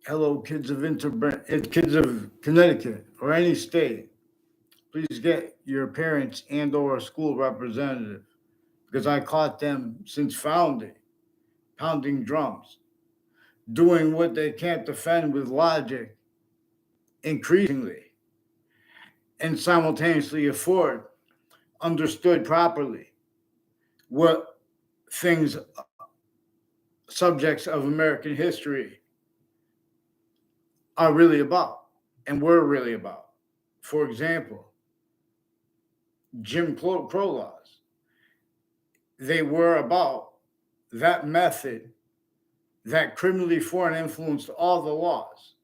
Hello, kids of Connecticut or any state. Please get your parents and/or school representative because I caught them since founding, pounding drums, doing what they can't defend with logic, increasingly, and simultaneously afford, understood properly, what things, subjects of American history are really about and were really about. For example, Jim Crow laws. They were about that method that criminally foreign influenced all the laws,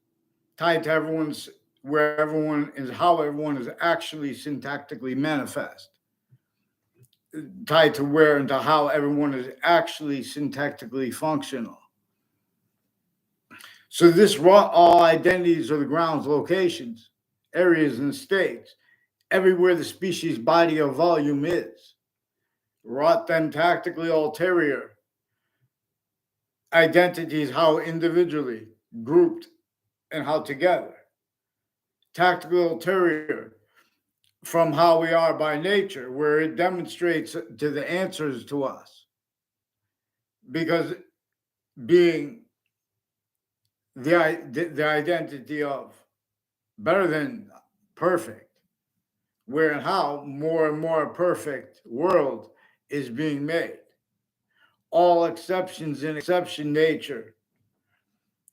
tied to everyone's where everyone is how everyone is actually syntactically manifest, tied to where and to how everyone is actually syntactically functional. So this raw all identities are the grounds, locations, areas, and states, everywhere the species body or volume is, wrought them tactically ulterior identities, how individually, grouped, and how together. Tactical ulterior from how we are by nature, where it demonstrates to the answers to us. Because being the identity of better than perfect, where and how more and more perfect world is being made. All exceptions in exception nature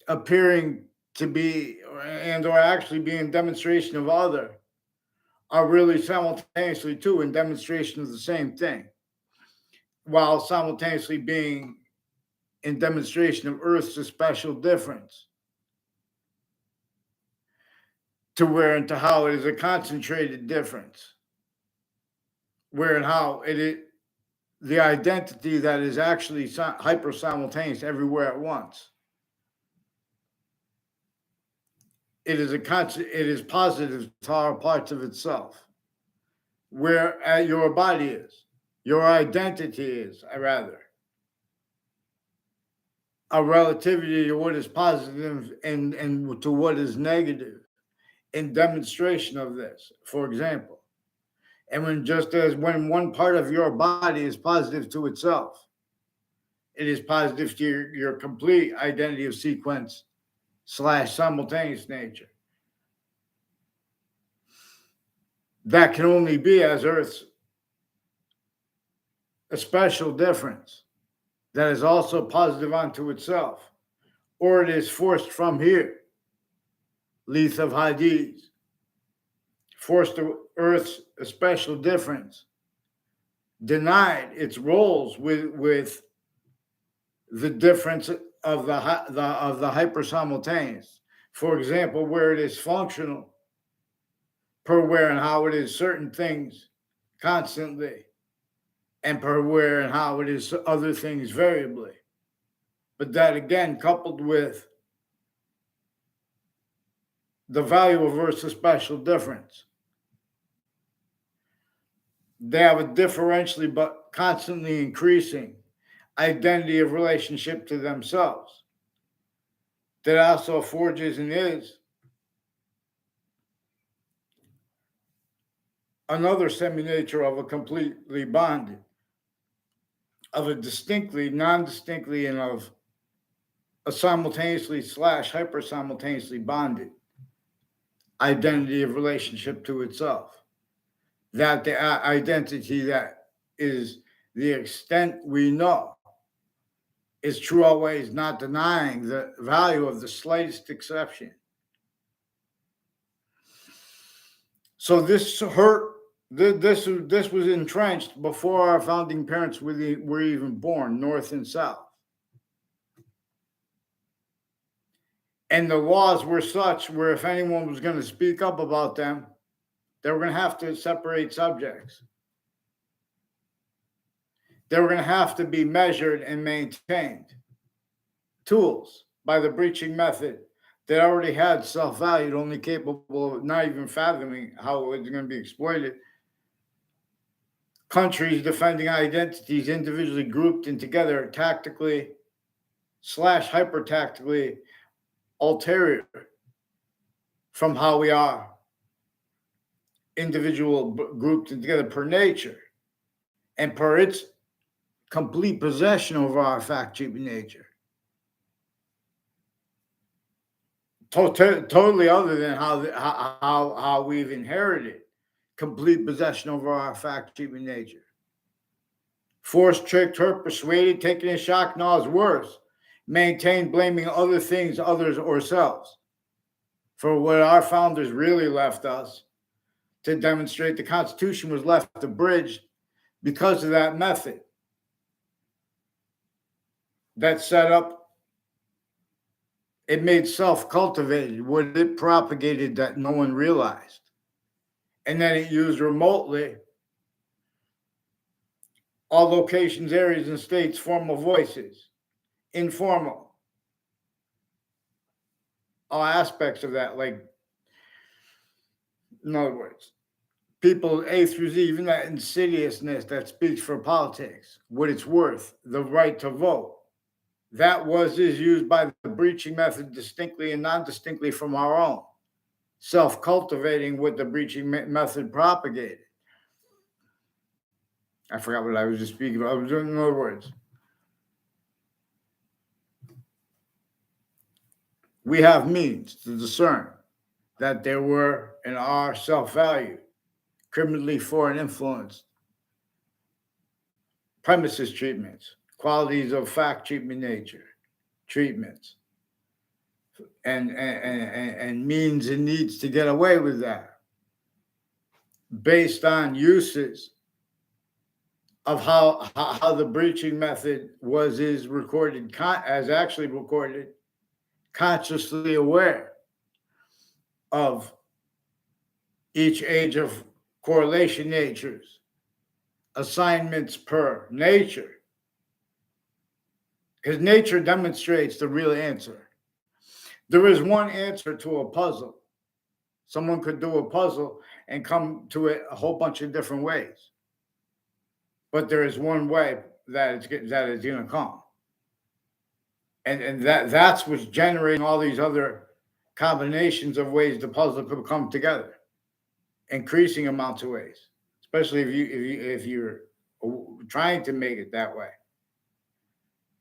appearing to be and or actually being demonstration of other are really simultaneously too in demonstration of the same thing, while simultaneously being in demonstration of Earth's special difference to where and to how it is a concentrated difference, where and how it is the identity that is actually hyper simultaneous everywhere at once. It is positive to all parts of itself, where your body is, your identity is, rather, a relativity to what is positive and to what is negative in demonstration of this, for example. And when just as when one part of your body is positive to itself, it is positive to your complete identity of sequence slash simultaneous nature. That can only be as Earth's a special difference that is also positive unto itself, or it is forced from here, Leith of Hades, forced to Earth's a special difference, denied its roles with the difference of the hyper simultaneous. For example, where it is functional, per where and how it is certain things constantly, and per where and how it is other things variably. But that again, coupled with the value of Earth's special difference, they have a differentially but constantly increasing identity of relationship to themselves that also forges and is another semi-nature of a completely bonded, of a distinctly, non-distinctly, and of a simultaneously slash hyper simultaneously bonded identity of relationship to itself. That the identity that is the extent we know is true always, not denying the value of the slightest exception. So this hurt. This was entrenched before our founding parents were even born, North and South. And the laws were such where if anyone was going to speak up about them, they were going to have to separate subjects. They were going to have to be measured and maintained. Tools by the breaching method that already had self-value, only capable of not even fathoming how it was going to be exploited. Countries defending identities individually grouped and together tactically slash hyper tactically ulterior from how we are individual grouped together per nature and per its complete possession over our fact-keeping nature. Totally other than how we've inherited complete possession over our fact-keeping nature. Forced, tricked, hurt, persuaded, taken in shock, no, is worse. Maintained, blaming other things, others, or selves for what our founders really left us to demonstrate the Constitution was left abridged because of that method that set up. It made self-cultivated what it propagated that no one realized. And then it used remotely all locations, areas, and states, formal voices, informal, all aspects of that. Like, in other words, people A through Z, even that insidiousness that speaks for politics, what it's worth, the right to vote, that is used by the breaching method distinctly and non-distinctly from our own, self-cultivating what the breaching method propagated. I forgot what I was just speaking about. I was doing, in other words, we have means to discern that there were and are self-valued, criminally foreign influenced premises treatments, qualities of fact-keeping nature treatments, and means and needs to get away with that based on uses of how the breaching method is recorded, as actually recorded, consciously aware of each age of correlation natures, assignments per nature, because nature demonstrates the real answer. There is one answer to a puzzle. Someone could do a puzzle and come to it a whole bunch of different ways. But there is one way that it's going to come. And that's what's generating all these other combinations of ways the puzzle could come together, increasing amounts of ways, especially if you're trying to make it that way.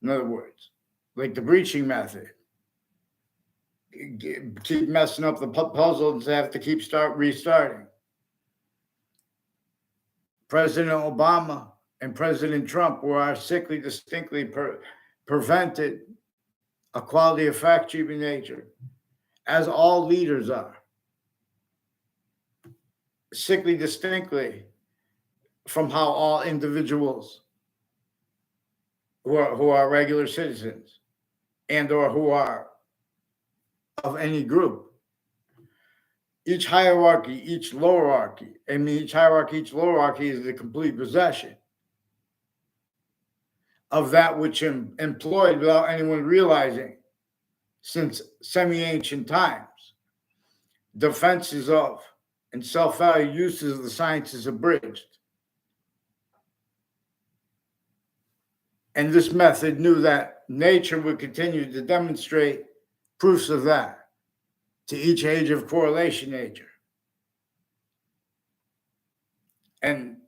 In other words, like the breaching method, keep messing up the puzzle and have to keep restarting. President Obama and President Trump were sickly, distinctly prevented a quality of fact-keeping nature, as all leaders are. Sickly, distinctly from how all individuals who are regular citizens and or who are of any group, each hierarchy, each lowerarchy, each hierarchy, each lowerarchy is the complete possession of that which employed without anyone realizing since semi-ancient times, defenses of and self-value uses of the sciences abridged. And this method knew that nature would continue to demonstrate proofs of that to each age of correlation nature. And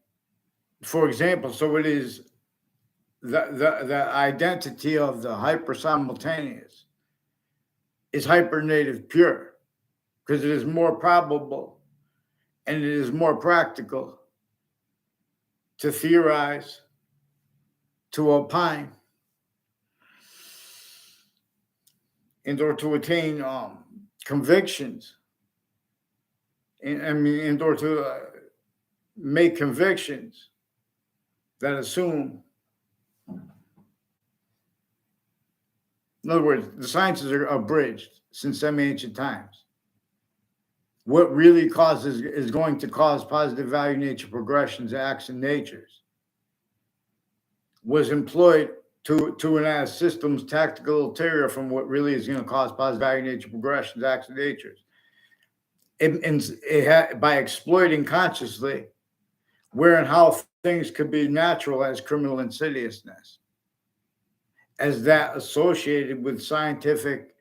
for example, so it is the identity of the hyper-simultaneous is hyper-native pure, because it is more probable and it is more practical to theorize, to opine, in order to attain convictions, in order to make convictions that assume, in other words, the sciences are abridged since semi-ancient times. What really is going to cause positive value nature progressions, acts, and natures was employed to enact systems tactical ulterior from what really is going to cause positive value nature progressions, acts, and natures. By exploiting consciously where and how things could be natural as criminal insidiousness, as that associated with scientific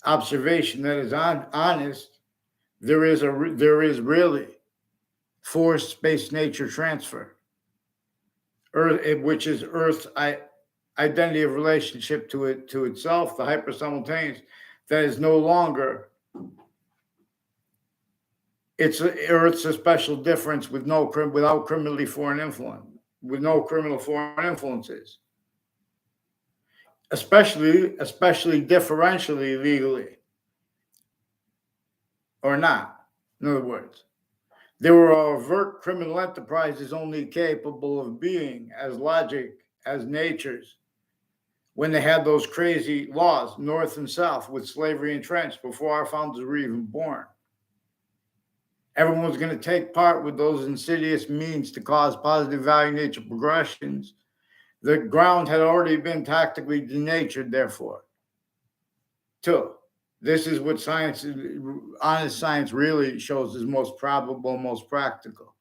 observation that is honest, there is really forced space nature transfer, Earth, which is Earth's identity of relationship to itself, the hyper simultaneous, that is no longer. It's Earth's a special difference without criminally foreign influence, with no criminal foreign influences, especially differentially legally or not. In other words, there were overt criminal enterprises only capable of being as logic as nature's when they had those crazy laws, north and south, with slavery entrenched before our founders were even born. Everyone was going to take part with those insidious means to cause positive value nature progressions. The ground had already been tactically denatured, therefore. Two, this is what science, honest science, really shows is most probable, most practical.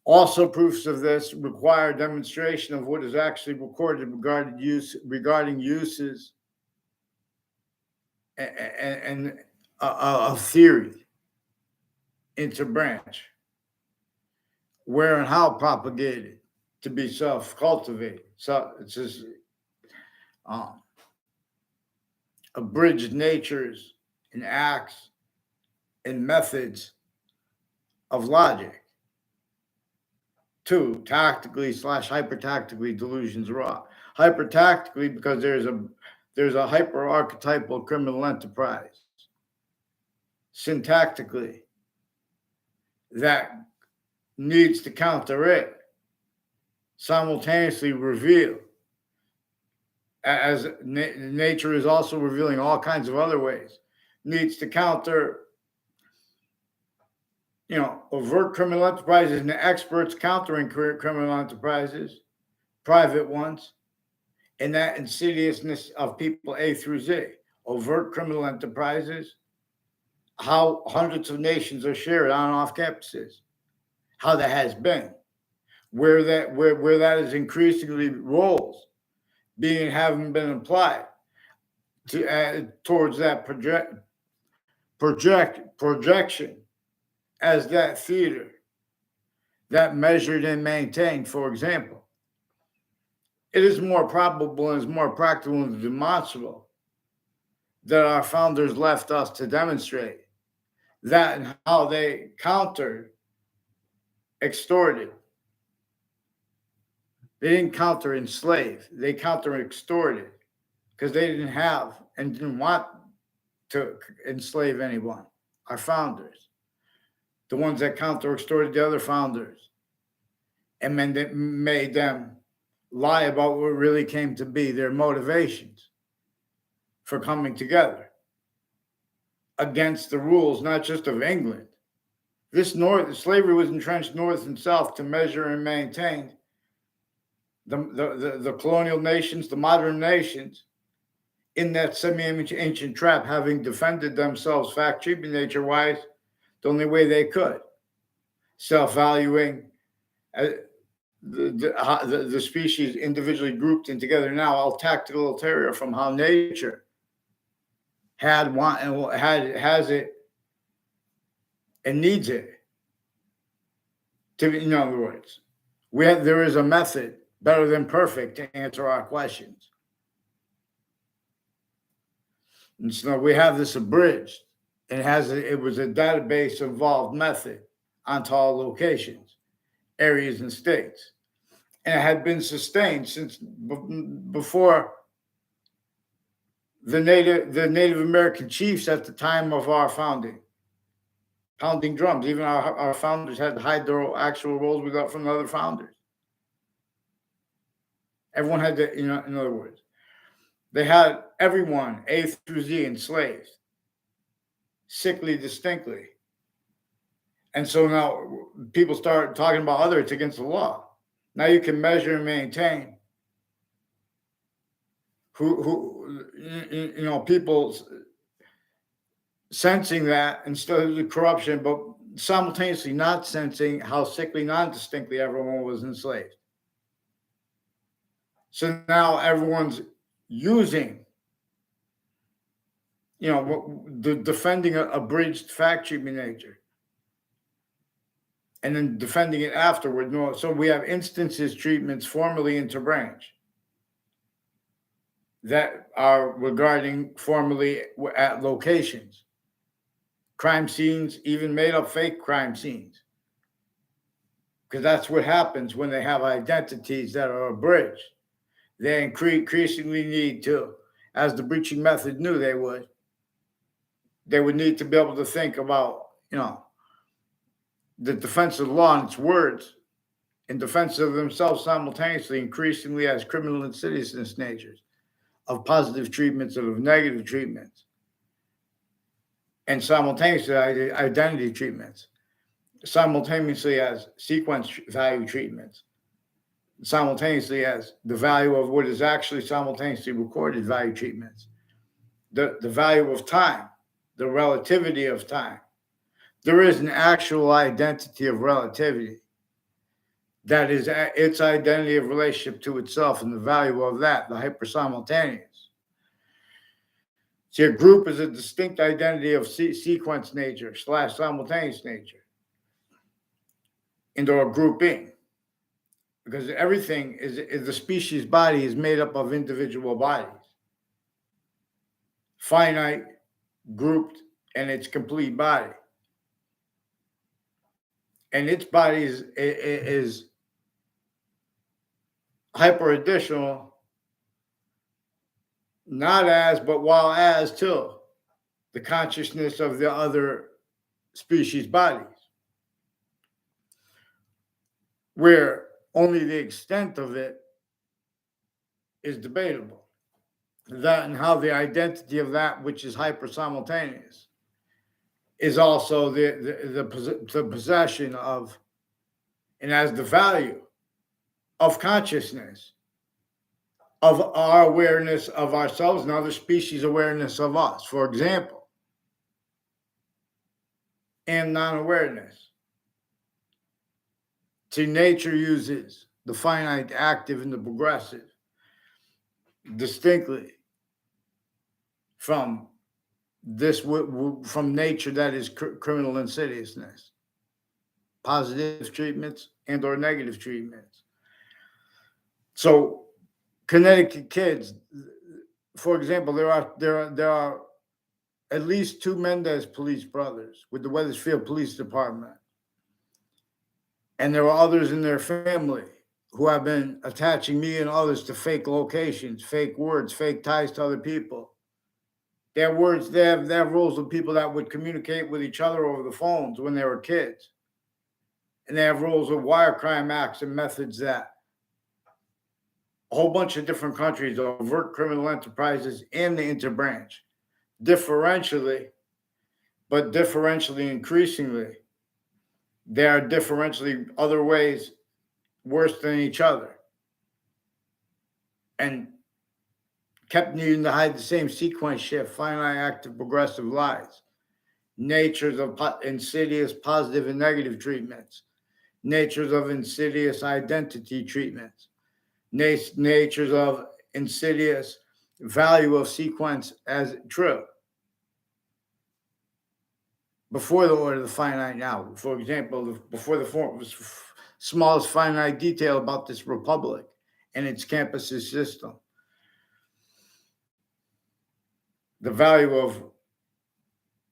Also, proofs of this require demonstration of what is actually recorded regarding uses and of theory into branch, where and how propagated to be self-cultivated. So it's just abridged natures and acts and methods of logic. Two, tactically / hypertactically delusions raw. Hypertactically because there's a hyper archetypal criminal enterprise. Syntactically, that needs to counter it, simultaneously reveal, as nature is also revealing all kinds of other ways, needs to counter, overt criminal enterprises and the experts countering criminal enterprises, private ones, and that insidiousness of people A through Z. Overt criminal enterprises, how hundreds of nations are shared on and off campuses, how that has been, where that is increasingly roles having been applied to towards that projection as that theater, that measured and maintained. For example, it is more probable and is more practical and demonstrable that our founders left us to demonstrate that and how they countered, extorted. They didn't counter enslave. They counter extorted because they didn't have and didn't want to enslave anyone. Our founders, the ones that counter extorted the other founders, and then they made them lie about what really came to be their motivations for coming together against the rules, not just of England. Slavery was entrenched north and south to measure and maintain the colonial nations, the modern nations, in that semi-ancient trap, having defended themselves fact, cheap, and nature-wise, the only way they could, self-valuing the species individually grouped in together now, all tactical ulterior from how nature has it and needs it. In other words, there is a method better than perfect to answer our questions. And so we have this abridged. It was a database involved method onto all locations, areas, and states. And it had been sustained since before the Native American chiefs at the time of our founding, pounding drums. Even our founders had to hide their actual roles we got from the other founders. Everyone had to, in other words, they had everyone, A through Z, enslaved, sickly distinctly. And so now people start talking about it's against the law. Now you can measure and maintain people sensing that instead of the corruption, but simultaneously not sensing how sickly, non-distinctly everyone was enslaved. So now everyone's using defending a abridged fact treatment nature, and then defending it afterward. No, so we have instances treatments formally interbranch that are regarding formally at locations, crime scenes, even made up fake crime scenes. Because that's what happens when they have identities that are abridged. They increasingly need to, as the breaching method knew they would need to be able to think about, the defense of the law and its words in defense of themselves simultaneously, increasingly as criminal insidiousness natures of positive treatments and of negative treatments, and simultaneously identity treatments, simultaneously as sequence value treatments, simultaneously as the value of what is actually simultaneously recorded value treatments, the value of time, the relativity of time. There is an actual identity of relativity that is its identity of relationship to itself, and the value of that, the hypersimultaneous. See, a group is a distinct identity of sequence nature / simultaneous nature, into a grouping, because everything is the species body is made up of individual bodies, finite, grouped, and its complete body. And its body is hyper additional, not as, but while as to the consciousness of the other species bodies, where only the extent of it is debatable. That and how the identity of that which is hyper simultaneous is also the possession of, and as the value of consciousness, of our awareness of ourselves and other species' awareness of us, for example, and non-awareness. See, nature uses the finite, active, and the progressive distinctly from nature that is criminal insidiousness, positive treatments and or negative treatments. So Connecticut kids, for example, there are at least 2 Mendez police brothers with the Wethersfield Police Department, and there are others in their family who have been attaching me and others to fake locations, fake words, fake ties to other people. They have words, they have roles of people that would communicate with each other over the phones when they were kids. And they have roles of wire crime acts and methods that a whole bunch of different countries, overt criminal enterprises, and the interbranch, differentially increasingly, there are differentially other ways worse than each other, and kept needing to hide the same sequence shift, finite, active, progressive lies, natures of insidious positive and negative treatments, natures of insidious identity treatments, natures of insidious value of sequence as true. Before the order of the finite now, for example, before the smallest finite detail about this republic and its campuses system, the value of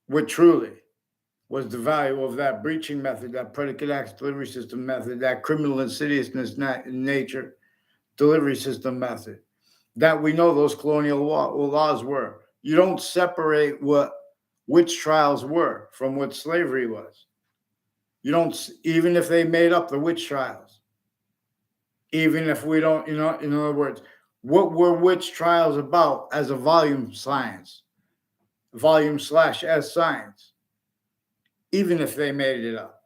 what truly was the value of that breaching method, that predicate acts delivery system method, that criminal insidiousness nature delivery system method, that we know those colonial laws were. You don't separate what witch trials were from what slavery was. You don't, even if they made up the witch trials, even if we don't, in other words, what were witch trials about as a volume science, volume / as science, even if they made it up?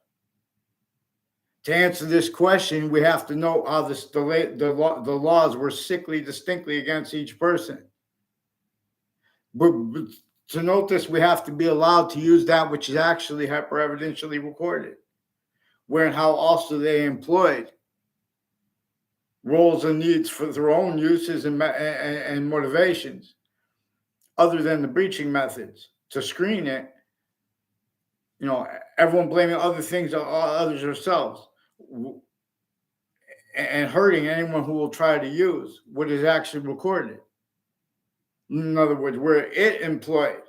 To answer this question, we have to know how the laws were sickly distinctly against each person. But to note this, we have to be allowed to use that which is actually hyper-evidentially recorded, where and how also they employed roles and needs for their own uses and motivations other than the breaching methods to screen it. Everyone blaming other things, others themselves, and hurting anyone who will try to use what is actually recorded. In other words, where it employed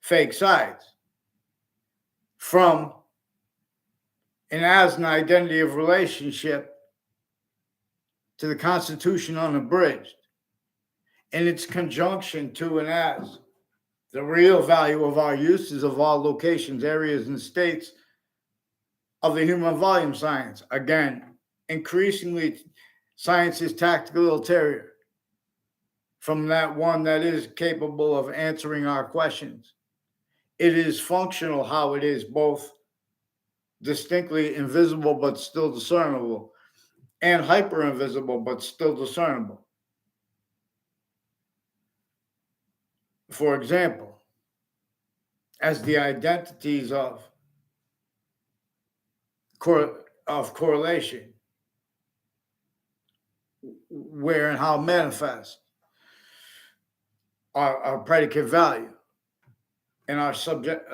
fake sites from and as an identity of relationship to the Constitution unabridged, in its conjunction to and as the real value of our uses of all locations, areas, and states of the human volume science. Again, increasingly, science is tactical ulterior from that one that is capable of answering our questions. It is functional how it is both distinctly invisible but still discernible, and hyper invisible but still discernible. For example, as the identities of correlation, where and how manifest our predicate value, and our subject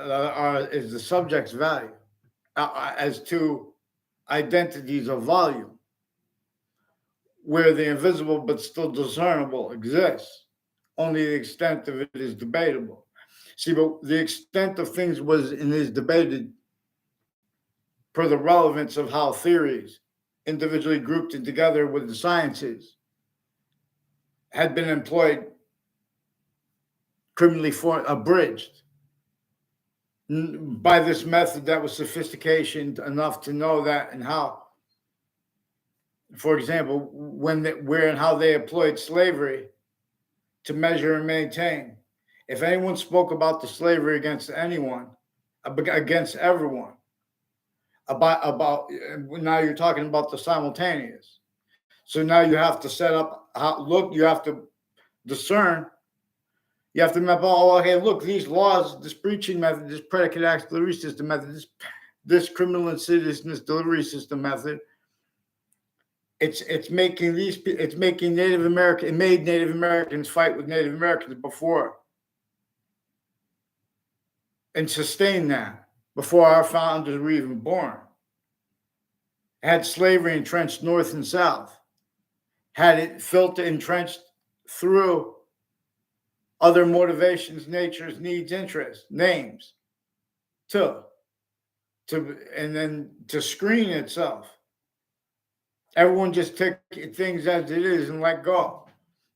is the subject's value as to identities of volume, where the invisible but still discernible exists. Only the extent of it is debatable. See, but the extent of things was and is debated per the relevance of how theories, individually grouped and together with the sciences, had been employed, criminally abridged by this method that was sophistication enough to know that and how. For example, where and how they employed slavery to measure and maintain. If anyone spoke about the slavery against anyone, against everyone, about now you're talking about the simultaneous. So now you have to set up you have to discern. You have to map out, okay, look, these laws, this breaching method, this predicate acts delivery system method, this criminal insidiousness delivery system method, it's making Native Americans fight with Native Americans before and sustain that before our founders were even born. Had slavery entrenched north and south, had it filtered entrenched through other motivations, natures, needs, interests, names, and then to screen itself. Everyone just took things as it is and let go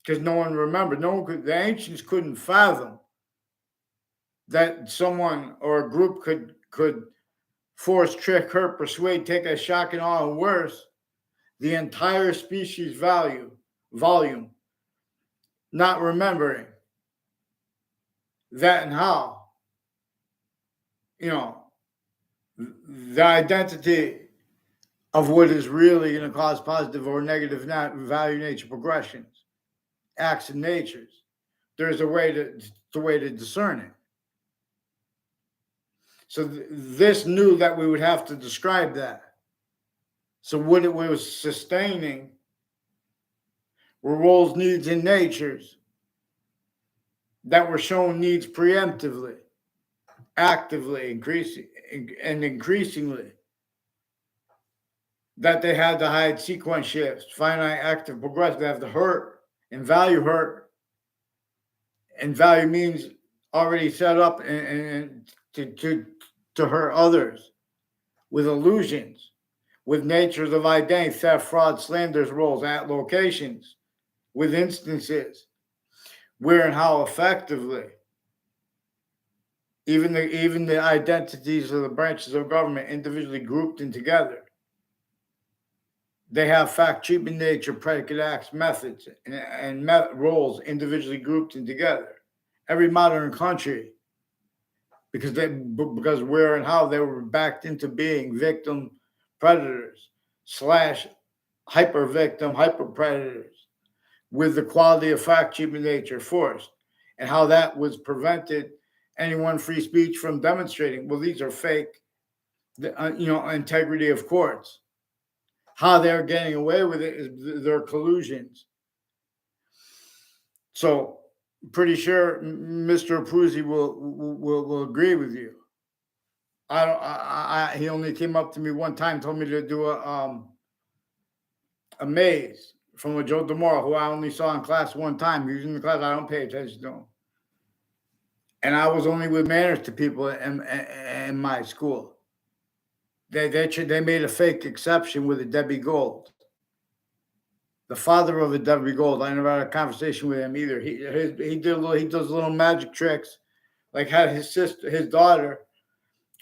because no one remembered. The ancients couldn't fathom that someone or a group could force, trick, hurt, persuade, take a shock and awe, and worse, the entire species volume, not remembering that and how, the identity of what is really going to cause positive or negative value nature progressions, acts and natures. There's a way to discern it. So this knew that we would have to describe that. So what it was sustaining were roles, needs, and natures that were shown needs preemptively, actively, increasingly, that they had to hide sequence shifts, finite, active, progressive. They have to hurt and value hurt. And value means already set up and to hurt others with illusions, with natures of identity, theft, fraud, slanders, roles, at locations, with instances, where and how effectively even the identities of the branches of government individually grouped and together. They have fact, treatment, nature, predicate acts, methods, and roles individually grouped and together. Every modern country, because where and how they were backed into being victim predators / hyper victim, hyper predators, with the quality of fact, treatment, nature forced, and how that was prevented anyone free speech from demonstrating, well, these are fake, integrity of courts. How they're getting away with it is their collusions. So pretty sure Mr. Pruzzi will agree with you. I don't. He only came up to me one time, told me to do a maze from a Joe DeMora, who I only saw in class one time. He was in the class. I don't pay attention to him, and I was only with manners to people in my school. They made a fake exception with a Debbie Gold, the father of a Debbie Gold. I never had a conversation with him either. He does little magic tricks, like had his daughter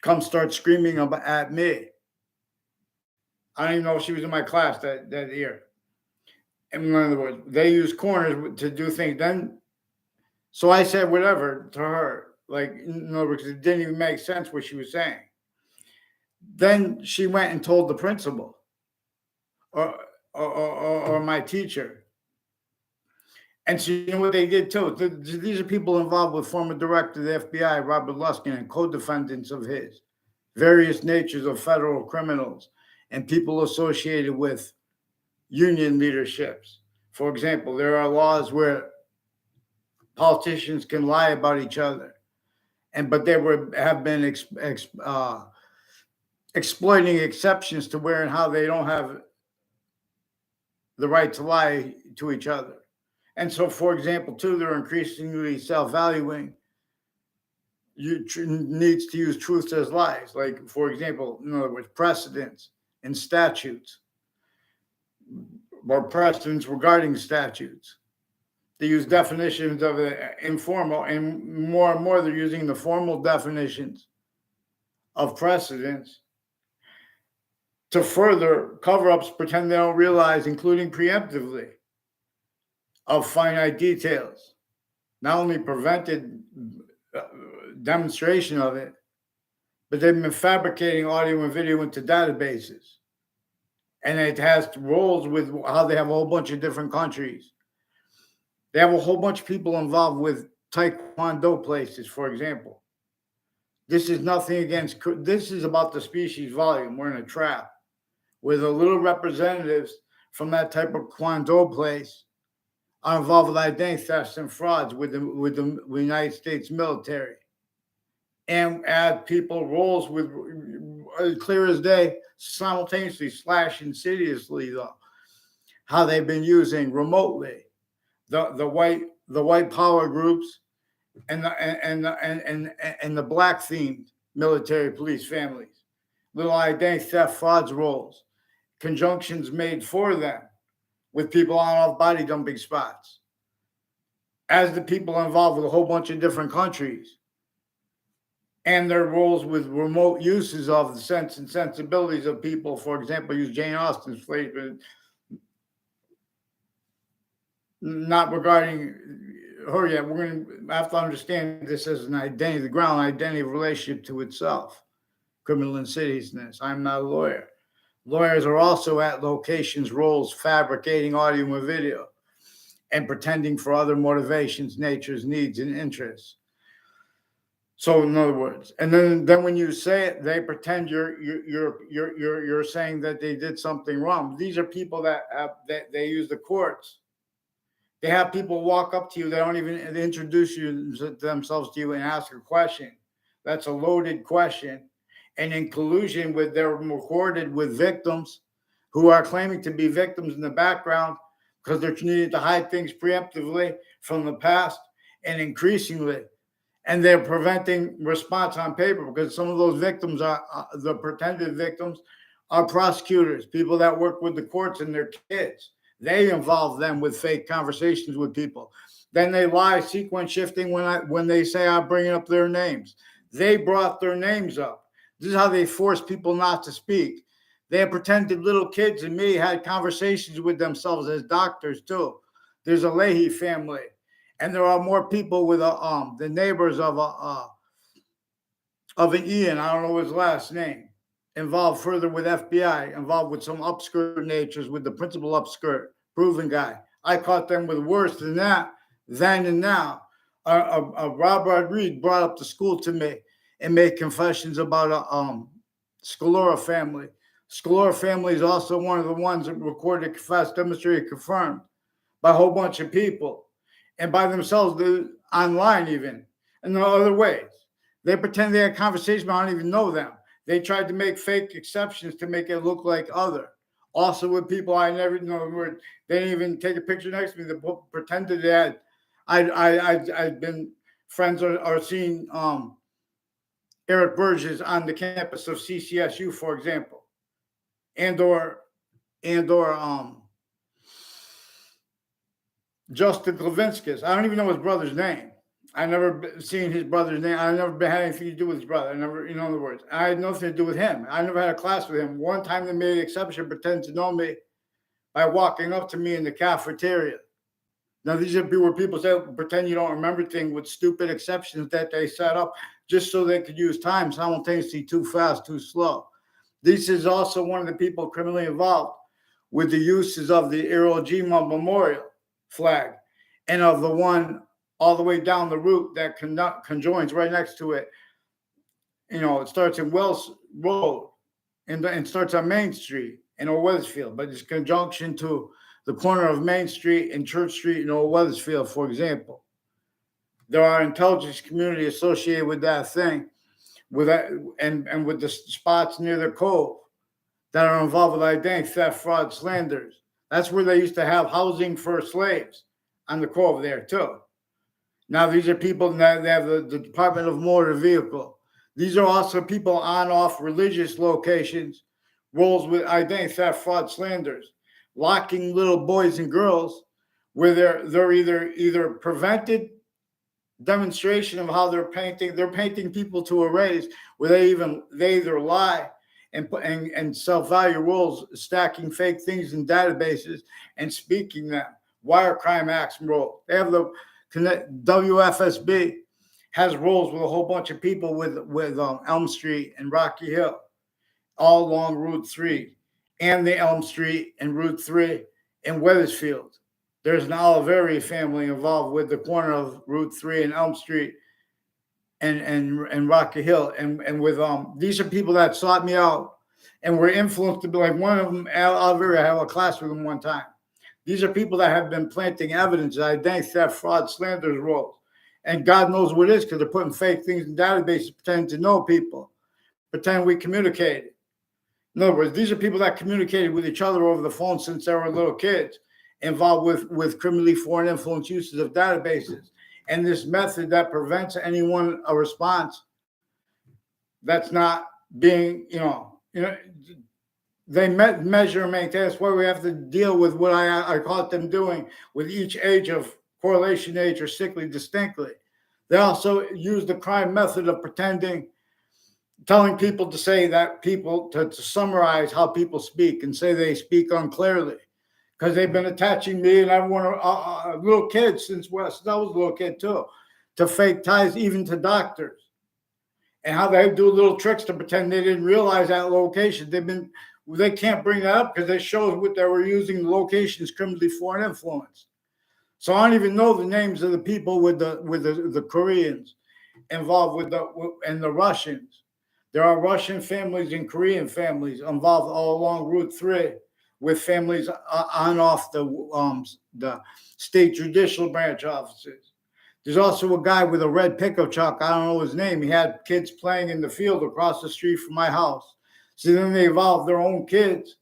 come start screaming at me. I don't even know if she was in my class that year. In other words, they use corners to do things. Then, so I said whatever to her. Like, in other words, it didn't even make sense what she was saying. Then she went and told the principal or my teacher. And so you know what they did too? These are people involved with former director of the FBI, Robert Luskin, and co-defendants of his, various natures of federal criminals, and people associated with union leaderships. For example, there are laws where politicians can lie about each other, but there have been exploiting exceptions to where and how they don't have the right to lie to each other. And so, for example, too, they're increasingly self-valuing. Needs to use truth as lies. Like, for example, in other words, precedents and statutes, or precedents regarding statutes. They use definitions of the informal, and more they're using the formal definitions of precedents to further cover-ups, pretend they don't realize, including preemptively, of finite details. Not only prevented demonstration of it, but they've been fabricating audio and video into databases. And it has roles with how they have a whole bunch of different countries. They have a whole bunch of people involved with Taekwondo places, for example. This is nothing against, this is about the species volume. We're in a trap where the little representatives from that type of Kwando place are involved with identity thefts and frauds with the United States military. And add people roles with clear as day, simultaneously / insidiously though, how they've been using remotely the white power groups and the black themed military police families, little identity theft frauds roles, conjunctions made for them with people on off body dumping spots, as the people involved with a whole bunch of different countries, and their roles with remote uses of the sense and sensibilities of people. For example, use Jane Austen's phrase, but not regarding her yet. We're going to have to understand this as an identity, the ground identity of relationship to itself, criminal insidiousness. I'm not a lawyer. Lawyers are also at locations, roles, fabricating audio and video, and pretending for other motivations, natures, needs, and interests. So, in other words, and then when you say it, they pretend you're saying that they did something wrong. These are people that they use the courts. They have people walk up to you. They don't even introduce themselves to you and ask a question. That's a loaded question. And in collusion with, they're recorded with victims who are claiming to be victims in the background because they're needing to hide things preemptively from the past and increasingly. And they're preventing response on paper because some of those victims are, the pretended victims are prosecutors, people that work with the courts and their kids. They involve them with fake conversations with people. Then they lie, sequence shifting when they say I'm bringing up their names. They brought their names up. This is how they force people not to speak. They have pretended little kids and me had conversations with themselves as doctors too. There's a Leahy family, and there are more people with the neighbors of an Ian, I don't know his last name, involved further with FBI, involved with some upskirt natures with the principal upskirt, proven guy. I caught them with worse than that, then and now. Rob Rodriguez brought up the school to me and made confessions about a Scalora family. Scalora family is also one of the ones that recorded, confessed, demonstrated, confirmed by a whole bunch of people. and by themselves, online even, and there are other ways. They pretend they had conversations, but I don't even know them. They tried to make fake exceptions to make it look like other. Also with people I never know, they didn't even take a picture next to me. They pretended they had. I'd been friends or seen Eric Burgess on the campus of CCSU, for example, and or Justin Klavinskis. I don't even know his brother's name. I never seen his brother's name. I never had anything to do with his brother. I never, in other words, I had nothing to do with him. I never had a class with him. One time they made an exception, pretend to know me by walking up to me in the cafeteria. Now these are where people say pretend you don't remember things with stupid exceptions that they set up just so they could use time simultaneously, too fast, too slow. This is also one of the people criminally involved with the uses of the Iwo Jima Memorial flag and of the one all the way down the route that conjoins right next to it. It starts in Wells Road and starts on Main Street in Old Weathersfield, but it's conjunction to the corner of Main Street and Church Street in Old Weathersfield, for example. There are intelligence community associated with that thing, with that, and with the spots near the cove that are involved with identity theft, fraud, slanders. That's where they used to have housing for slaves on the cove there too. Now these are people that they have the Department of Motor Vehicle. These are also people on off religious locations, roles with identity theft, fraud, slanders, locking little boys and girls where they're either prevented demonstration of how they're painting people to a race where they either lie and self-value roles, stacking fake things in databases and speaking them. Wire crime acts role. They have the WFSB has roles with a whole bunch of people with Elm Street and Rocky Hill, all along Route 3, and the Elm Street and Route 3 in Weathersfield. There's an Oliveri family involved with the corner of Route 3 and Elm Street and Rocky Hill. And with these are people that sought me out and were influenced to be like one of them, Oliveri, I have a class with him one time. These are people that have been planting evidence that identity theft, fraud, slanders roles. And God knows what it is because they're putting fake things in databases, pretending to know people, pretending we communicated. In other words, these are people that communicated with each other over the phone since they were little kids, involved with criminally foreign influence uses of databases. And this method that prevents anyone a response that's not being, they measure and maintain. That's why we have to deal with what I caught them doing with each age of correlation age or sickly distinctly. They also use the crime method of pretending, telling people to say that people, to summarize how people speak and say they speak unclearly because they've been attaching me and everyone, little kids since I was a little kid too, to fake ties even to doctors. And how they do little tricks to pretend they didn't realize that location. They can't bring that up because they show what they were using the locations criminally foreign influence. So I don't even know the names of the people with the Koreans involved and the Russians. There are Russian families and Korean families involved all along Route 3 with families on off the state judicial branch offices. There's also a guy with a red pickup truck. I don't know his name. He had kids playing in the field across the street from my house. So then they involved their own kids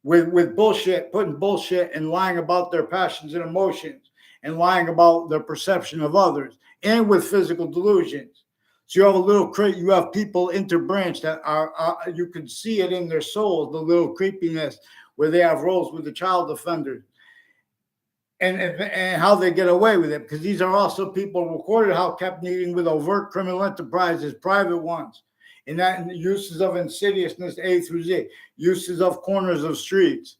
with bullshit, putting bullshit and lying about their passions and emotions and lying about their perception of others and with physical delusions. So you have a little you have people interbranch that are you can see it in their souls, the little creepiness where they have roles with the child offenders and how they get away with it. Because these are also people recorded how kept meeting with overt criminal enterprises, private ones, and that uses of insidiousness A through Z, uses of corners of streets.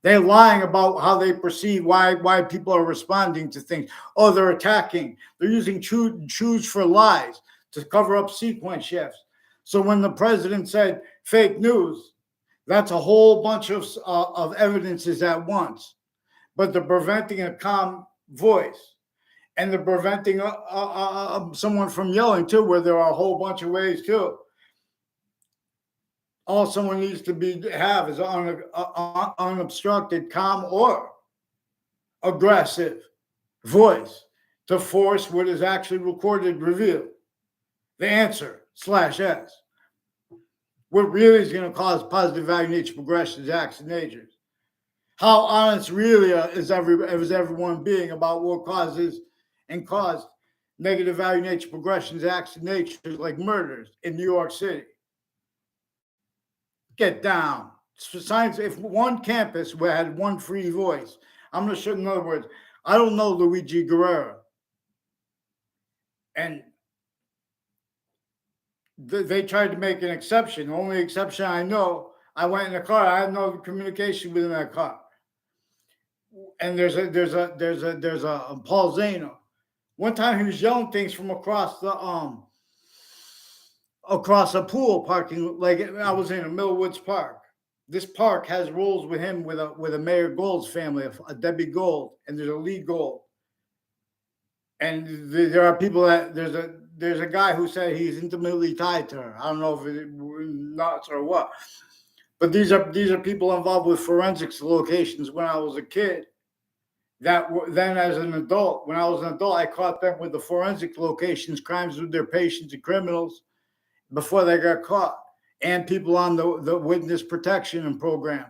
They're lying about how they perceive why people are responding to things. Oh, they're attacking. They're using choose for lies to cover up sequence shifts. So when the president said fake news, that's a whole bunch of evidences at once. But they're preventing a calm voice. And they're preventing someone from yelling too, where there are a whole bunch of ways too. All someone needs to have is unobstructed, calm, or aggressive voice. to force what is actually recorded revealed. The answer /S. What really is going to cause positive value nature progressions, acts, and natures? How honest really is everyone being about what causes and caused negative value nature progressions, acts, and natures like murders in New York City? Get down. Science, if one campus had one free voice, I'm going to show, in other words, I don't know Luigi Guerrero. And they tried to make an exception. The only exception I know, I went in the car. I had no communication within that car. And there's a Paul Zano. One time he was yelling things from across a pool parking. Like I was in a Millwoods Park. This park has rules with him with a Mayor Gold's family, a Debbie Gold, and there's a Lee Gold. And there are people that there's a guy who said he's intimately tied to her. I don't know if it's nuts or what, but these are people involved with forensics locations. When I was a kid, that then as an adult, when I was an adult, I caught them with the forensic locations, crimes with their patients and criminals before they got caught, and people on the witness protection program,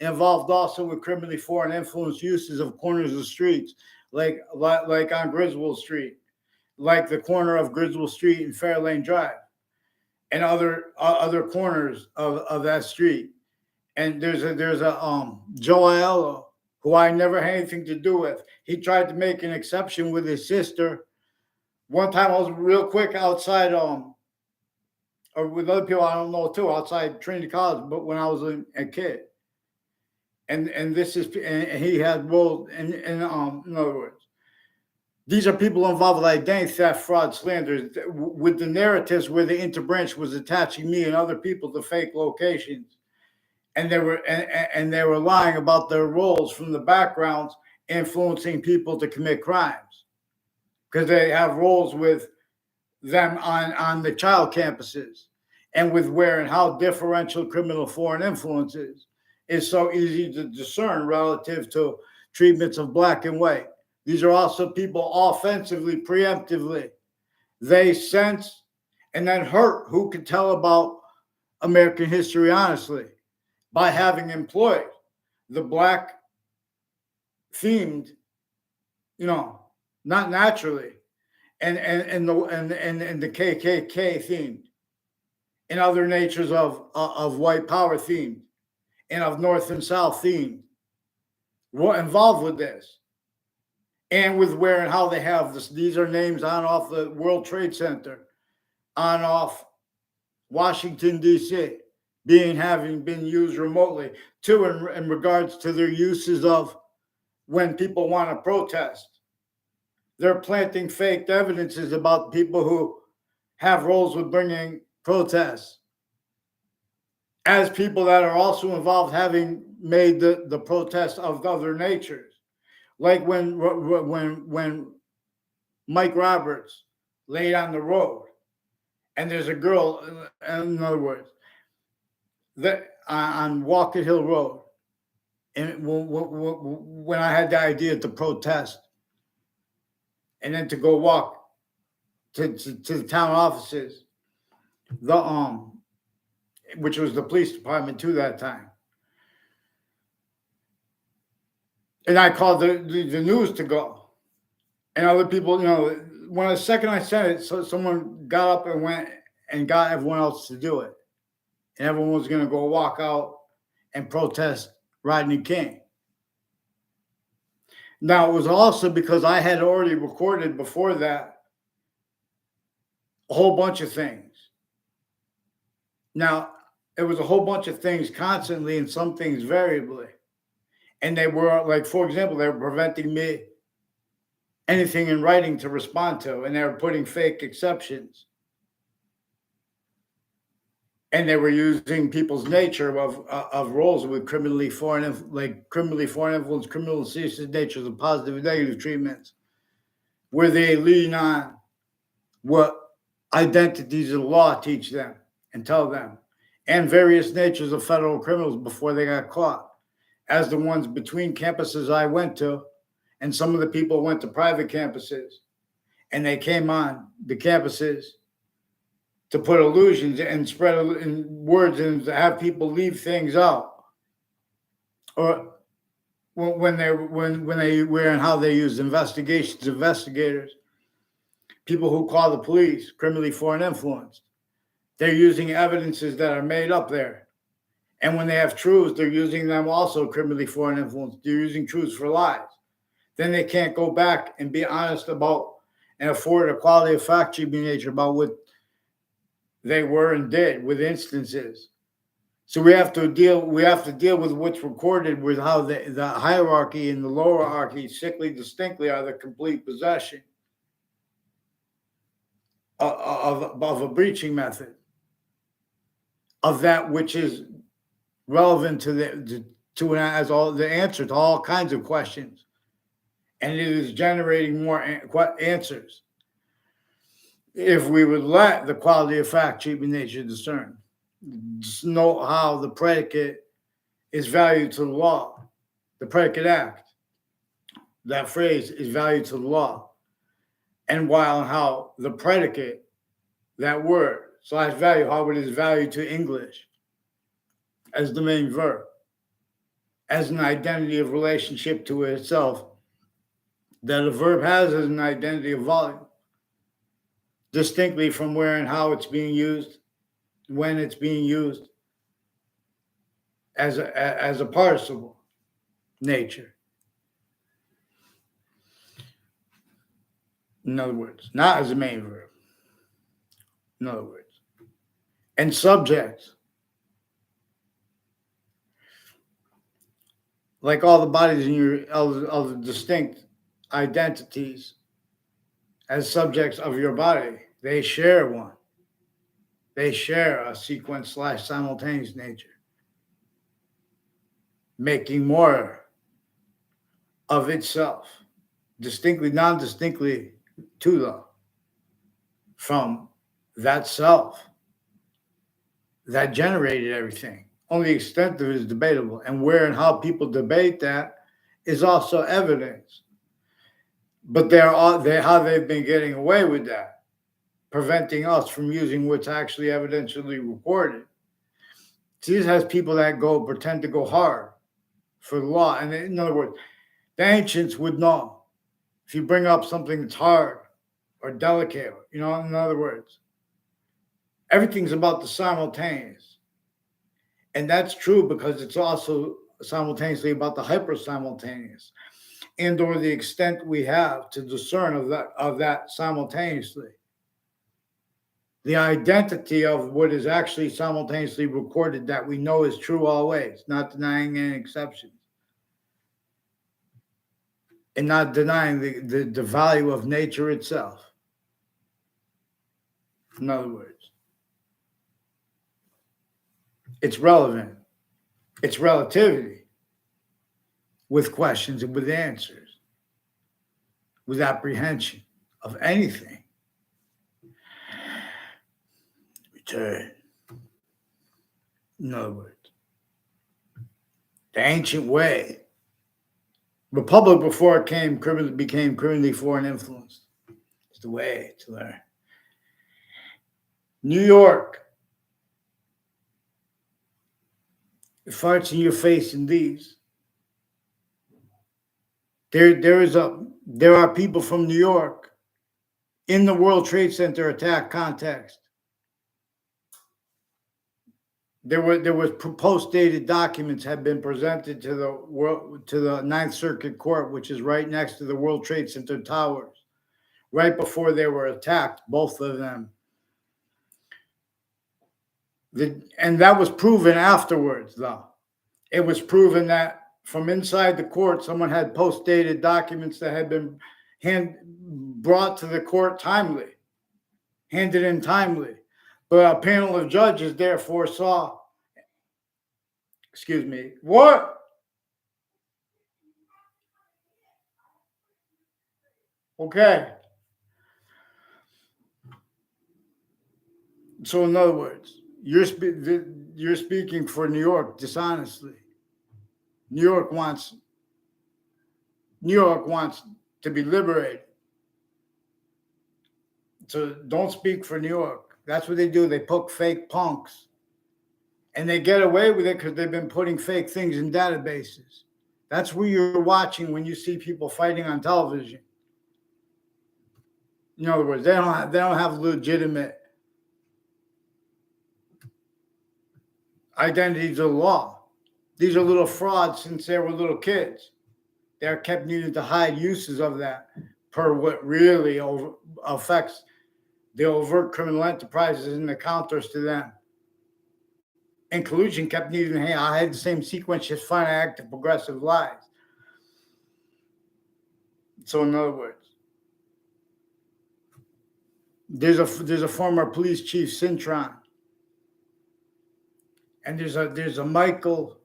involved also with criminally foreign influence uses of corners of streets, like on Griswold Street, like the corner of Griswold Street and Fairlane Drive, and other corners of that street. And there's a Joe Aiello, who I never had anything to do with. He tried to make an exception with his sister. One time I was real quick outside, or with other people I don't know too, outside Trinity College, but when I was a kid. And this is, and he had rolled, in other words, these are people involved with identity theft, fraud, slander, with the narratives where the interbranch was attaching me and other people to fake locations. And they were lying about their roles from the backgrounds, influencing people to commit crimes because they have roles with them on the child campuses, and with where and how differential criminal foreign influence is so easy to discern relative to treatments of black and white. These are also people offensively, preemptively. They sense and then hurt who can tell about American history honestly, by having employed the black themed, not naturally, and the KKK themed, and other natures of white power themed, and of North and South themed, were involved with this, and with where and how they have this. These are names on off the World Trade Center, on off Washington D.C. having been used remotely, too, in regards to their uses of when people want to protest. They're planting fake evidences about people who have roles with bringing protests as people that are also involved, having made the protests of other natures. Like when Mike Roberts laid on the road, and there's a girl, in other words, that on Walker Hill Road, and when I had the idea to protest, and then to go walk to the town offices, which was the police department to that time, and I called the news to go, and other people, when the second I sent it, so someone got up and went and got everyone else to do it. And everyone was going to go walk out and protest Rodney King. Now, it was also because I had already recorded before that a whole bunch of things. Now, it was a whole bunch of things constantly and some things variably. And they were, like, for example, they were preventing me anything in writing to respond to, and they were putting fake exceptions. And they were using people's nature of roles with criminally foreign influence, criminal ceases natures of positive and negative treatments, where they lean on what identities of law teach them and tell them, and various natures of federal criminals before they got caught, as the ones between campuses I went to, and some of the people went to private campuses. and they came on the campuses to put illusions and spread words and to have people leave things out, or when they were and how they use investigators, people who call the police criminally foreign influenced. They're using evidences that are made up there. And when they have truths, they're using them also criminally foreign influenced. They're using truths for lies. Then they can't go back and be honest about and afford a quality of fact treatment nature about what they were and did with instances. So we have to deal with what's recorded, with how the hierarchy and the lower hierarchy sickly distinctly are the complete possession of a breaching method of that which is relevant to as all the answer to all kinds of questions, and it is generating more answers if we would let the quality of fact treatment nature discern. Just know how the predicate is valued to the law, the predicate act. That phrase is valued to the law, and while how the predicate, that word / value, how it is valued to English as the main verb, as an identity of relationship to itself, that a verb has as an identity of volume, distinctly from where and how it's being used, when it's being used as a participle nature. In other words, not as a main verb. In other words, and subjects, like all the bodies in your of the distinct identities as subjects of your body, they share one. They share a sequence / simultaneous nature, making more of itself, distinctly, non-distinctly to the, from that self that generated everything. Only the extent of it is debatable, and where and how people debate that is also evidence. But how they've been getting away with that, preventing us from using what's actually evidentially recorded. See, this has people that pretend to go hard for the law. And in other words, the ancients would know if you bring up something that's hard or delicate, in other words, everything's about the simultaneous. And that's true because it's also simultaneously about the hyper-simultaneous, and or the extent we have to discern of that simultaneously. The identity of what is actually simultaneously recorded that we know is true always, not denying any exceptions, and not denying the value of nature itself. In other words, it's relevant. It's relativity with questions and with answers, with apprehension of anything. Return. In other words, the ancient way, republic before it became criminally foreign influenced, is the way to learn. New York, it farts in your face in these. There are people from New York in the World Trade Center attack context. There was post-dated documents had been presented to the Ninth Circuit Court, which is right next to the World Trade Center towers, right before they were attacked, both of them. And that was proven afterwards, though. It was proven that from inside the court, someone had post-dated documents that had been brought to the court timely, handed in timely. But a panel of judges therefore saw, what? Okay. So in other words, you're speaking for New York dishonestly. New York wants to be liberated. So don't speak for New York. That's what they do. They poke fake punks. And they get away with it because they've been putting fake things in databases. That's what you're watching when you see people fighting on television. In other words, they don't have legitimate identities of law. These are little frauds since they were little kids. They're kept needing to hide uses of that per what really affects the overt criminal enterprises and the counters to them. And collusion kept needing to hide the same sequence, just find act of progressive lies. So in other words, there's a former police chief, Cintron, and there's a Michael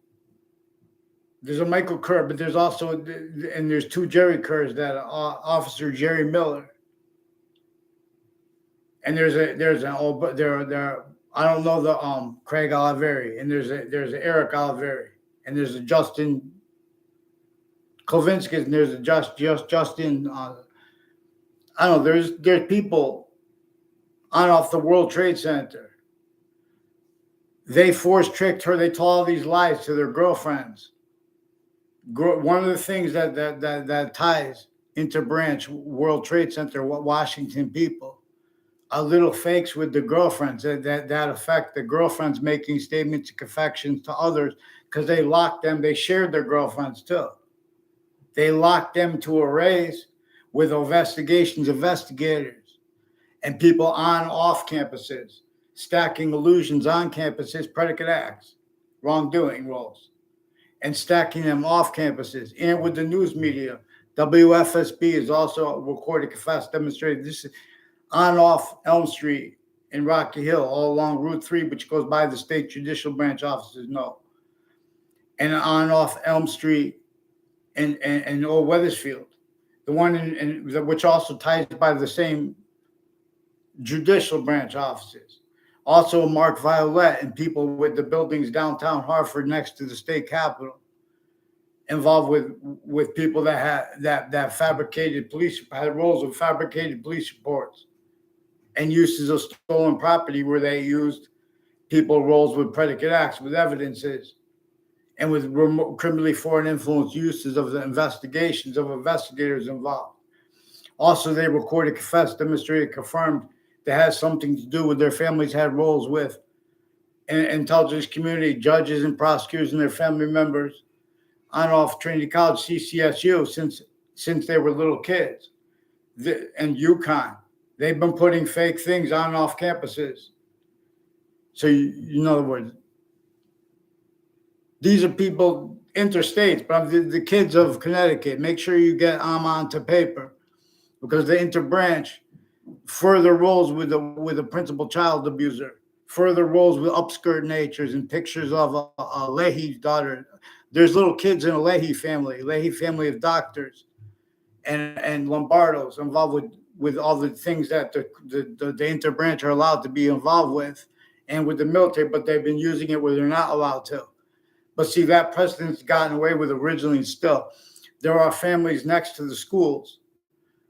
Kerr, but there's also and there's two Jerry Kerrs, that Officer Jerry Miller, and there I don't know the Craig Oliveri, and there's Eric Oliveri, and there's a Justin Kovinsky, and there's a Justin. I don't know. There's people on off the World Trade Center. They tricked her. They told all these lies to their girlfriends. One of the things that ties Interbranch World Trade Center, Washington people, are little fakes with the girlfriends that affect the girlfriends making statements and confessions to others, because they locked them. They shared their girlfriends too. They locked them to arrays with investigators, and people on off campuses, stacking illusions on campuses, predicate acts, wrongdoing roles, and stacking them off campuses. And with the news media, WFSB is also recorded, confessed, demonstrated. This is on off Elm Street in Rocky Hill, all along Route 3, which goes by the state judicial branch offices know. And on off Elm Street in Old Weathersfield, the one which also ties by the same judicial branch offices. Also Mark Violet and people with the buildings downtown Hartford next to the state capitol, involved with people that fabricated had roles of fabricated police reports and uses of stolen property, where they used people roles with predicate acts, with evidences, and with criminally foreign influence uses of the investigations of investigators involved. Also, they recorded, confessed, demonstrated, confirmed that has something to do with their families had roles with intelligence community, judges and prosecutors and their family members on off Trinity College, CCSU, since they were little kids. And UConn, they've been putting fake things on and off campuses. So, in other words, these are people interstates, but the kids of Connecticut. Make sure you get them onto paper, because the interbranch further roles with the principal child abuser, further roles with upskirt natures and pictures of a Leahy's daughter. There's little kids in a Leahy family of doctors and Lombardos involved with all the things that the interbranch are allowed to be involved with, and with the military, but they've been using it where they're not allowed to. But see, that precedent's gotten away with originally, and still. There are families next to the schools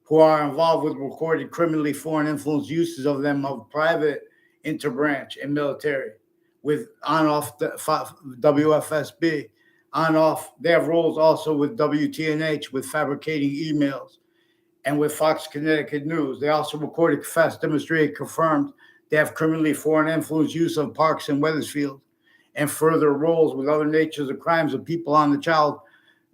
who are involved with recorded criminally foreign influence uses of them of private interbranch and military, with on-off WFSB, on-off. They have roles also with WTNH, with fabricating emails, and with Fox Connecticut News. They also recorded, confessed, demonstrated, confirmed they have criminally foreign influence use of parks in Weathersfield, and further roles with other natures of crimes of people on the child,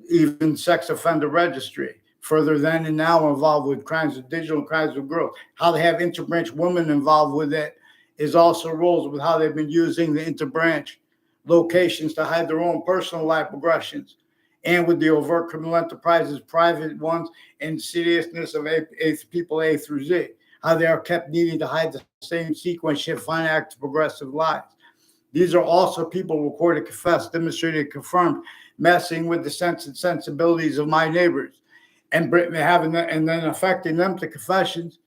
even sex offender registry. Further then and now involved with crimes of digital crimes of growth. How they have interbranch women involved with it is also roles with how they've been using the interbranch locations to hide their own personal life progressions, and with the overt criminal enterprises, private ones, and seriousness of people A through Z. How they are kept needing to hide the same sequence, shit, fine act of progressive lies. These are also people recorded, confessed, demonstrated, confirmed, messing with the sense and sensibilities of my neighbors, and having and then affecting them to confessions,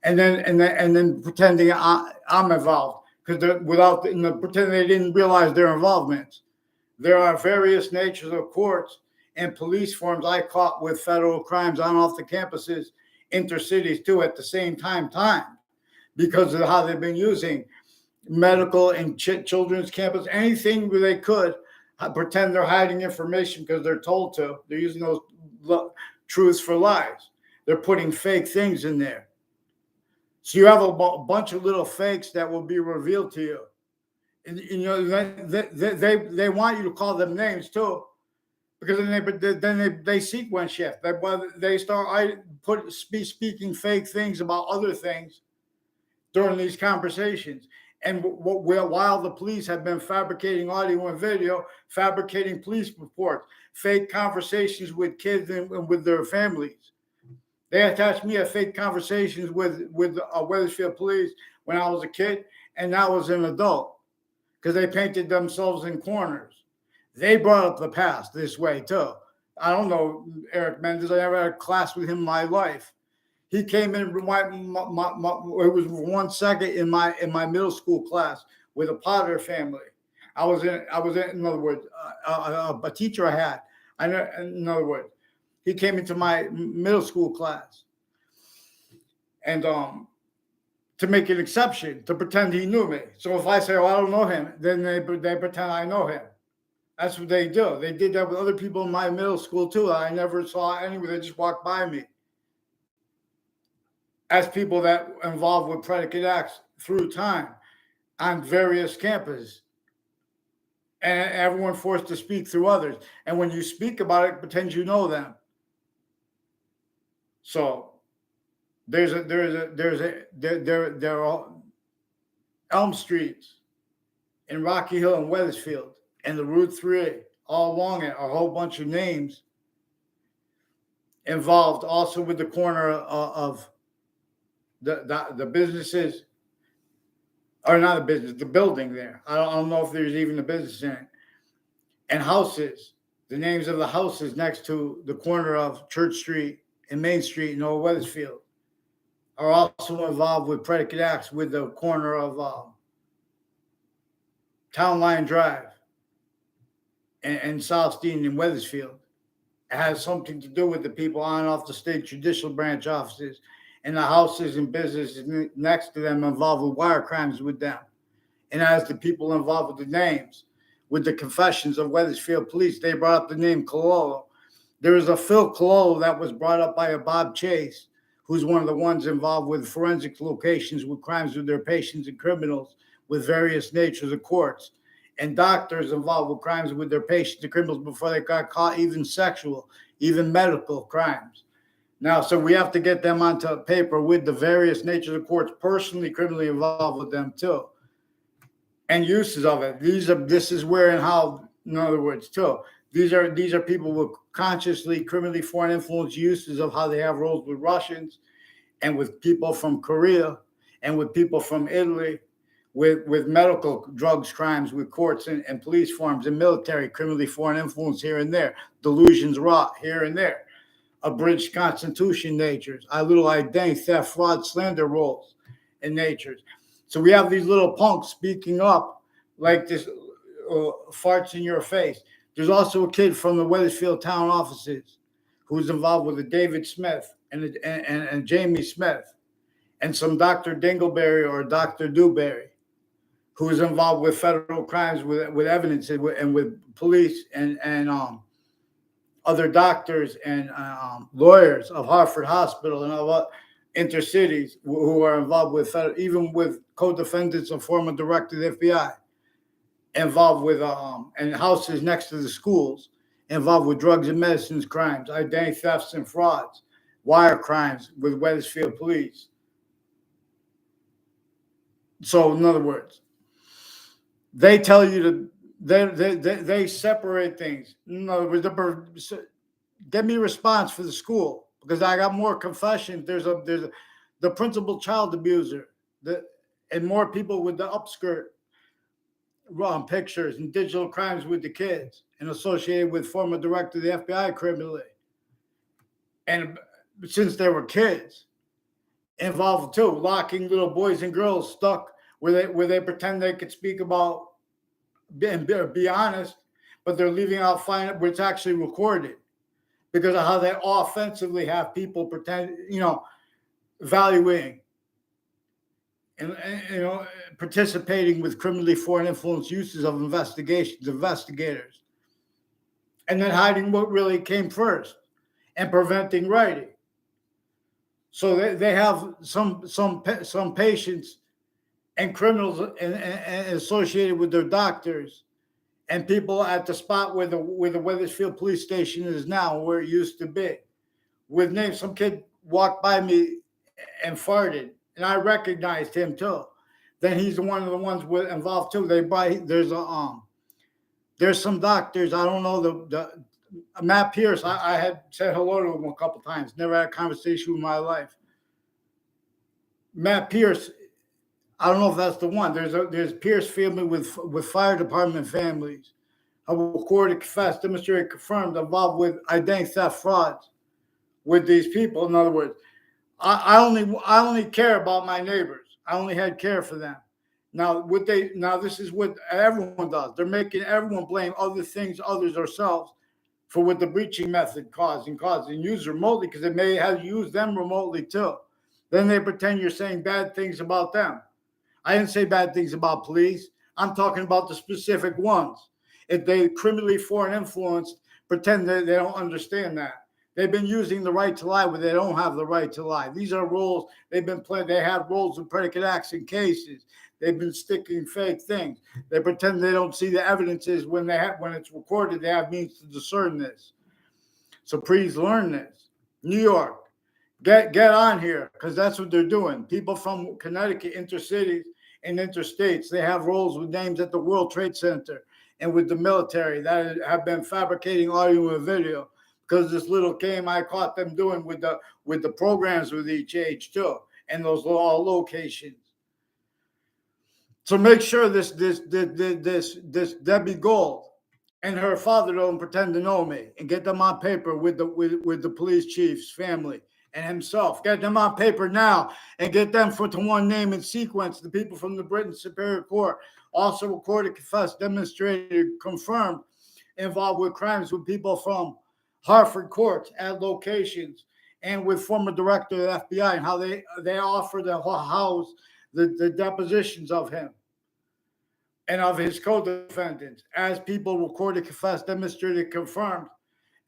and then pretending I'm involved, because without pretending they didn't realize their involvement. There are various natures of courts and police forms I caught with federal crimes on off the campuses, intercities too, at the same time. because of how they've been using medical and children's campus, anything where they could pretend they're hiding information because they're told to. They're using those truths for lies. They're putting fake things in there. So you have a bunch of little fakes that will be revealed to you. And, they want you to call them names too, because then they sequence shift. They start speaking fake things about other things during these conversations. And while the police have been fabricating audio and video, fabricating police reports, fake conversations with kids and with their families. They attached me to fake conversations with Wethersfield police when I was a kid and now as an adult, because they painted themselves in corners. They brought up the past this way too. I don't know Eric Mendes. I never had a class with him in my life. He came in. It was 1 second in my middle school class with a Potter family. I was in. In other words, a teacher I had. In other words, he came into my middle school class, and to make an exception, to pretend he knew me. So if I say, "Oh, I don't know him," then they pretend I know him. That's what they do. They did that with other people in my middle school too. I never saw anyway. They just walked by me as people that involved with predicate acts through time on various campuses, and everyone forced to speak through others. And when you speak about it, pretend you know them. So there are Elm Streets in Rocky Hill and Wethersfield and the Route 3 all along it are a whole bunch of names involved, also with the corner of the businesses, or not a business, the building there. I don't know if there's even a business in it. And houses, the names of the houses next to the corner of Church Street and Main Street in Old Wethersfield are also involved with predicate acts with the corner of Town Line Drive and South Dean and Wethersfield. It has something to do with the people on and off the state judicial branch offices and the houses and businesses next to them involved with wire crimes with them. And as the people involved with the names, with the confessions of Wethersfield police, they brought up the name Cololo. There was a Phil Cololo that was brought up by a Bob Chase, who's one of the ones involved with forensic locations with crimes with their patients and criminals with various natures of courts, and doctors involved with crimes with their patients and criminals before they got caught, even sexual, even medical crimes. Now, so we have to get them onto paper with the various natures of courts, personally, criminally involved with them too, and uses of it. This is where and how, in other words, too. These are people with consciously, criminally foreign influence uses of how they have roles with Russians and with people from Korea and with people from Italy, with medical drugs crimes, with courts and police forms and military, criminally foreign influence here and there, delusions wrought here and there, abridged constitution natures, little identity, theft, fraud, slander roles and natures. So we have these little punks speaking up like this, farts in your face. There's also a kid from the Wethersfield town offices who's involved with a David Smith and Jamie Smith and some Dr. Dingleberry or Dr. Dewberry, who is involved with federal crimes with evidence and with police and other doctors and lawyers of Hartford Hospital and other intercities who are involved with federal, even with co-defendants of former director of the FBI, involved with and houses next to the schools, involved with drugs and medicines crimes, identity thefts and frauds, wire crimes with Wethersfield police. So in other words, they tell you to they separate things. In other words, get me a response for the school because I got more confessions. There's the principal child abuser, and more people with the upskirt pictures and digital crimes with the kids and associated with former director of the FBI criminally. And since they were kids, involved too, locking little boys and girls stuck where they pretend they could speak about and be honest, but they're leaving out fine where it's actually recorded because of how they offensively have people pretend, valuing and participating with criminally foreign influence uses of investigators, and then hiding what really came first and preventing writing. So they have some patients and criminals and associated with their doctors and people at the spot where the Weathersfield police station is now, where it used to be, with names. Some kid walked by me and farted, and I recognized him too. Then he's one of the ones involved too. There's some doctors. I don't know the Matt Pierce. I had said hello to him a couple times. Never had a conversation with my life. Matt Pierce. I don't know if that's the one. There's Pierce family with fire department families. I recorded, confessed, demonstrated, confirmed, involved with identity theft frauds with these people. In other words, I only care about my neighbors. I only had care for them. Now this is what everyone does. They're making everyone blame other things, others, ourselves, for what the breaching method caused and use remotely, because they may have used them remotely too. Then they pretend you're saying bad things about them. I didn't say bad things about police. I'm talking about the specific ones. If they criminally foreign influenced, pretend that they don't understand that. They've been using the right to lie where they don't have the right to lie. These are roles they've been playing. They have roles in predicate acts and cases. They've been sticking fake things. They pretend they don't see the evidences when it's recorded. They have means to discern this. So please learn this. New York, get on here, because that's what they're doing. People from Connecticut, intercities and interstates, they have roles with names at the World Trade Center and with the military that have been fabricating audio and video, because this little game I caught them doing with the programs with each age too, and those all locations. So make sure this Debbie Gold and her father don't pretend to know me, and get them on paper with the police chief's family and himself. Get them on paper now and get them to one name and sequence. The people from the Britain Superior Court also recorded, confessed, demonstrated, confirmed, involved with crimes with people from Hartford courts at locations, and with former director of the FBI, and how they offer to house the depositions of him and of his co-defendants as people recorded, confessed, demonstrated, confirmed,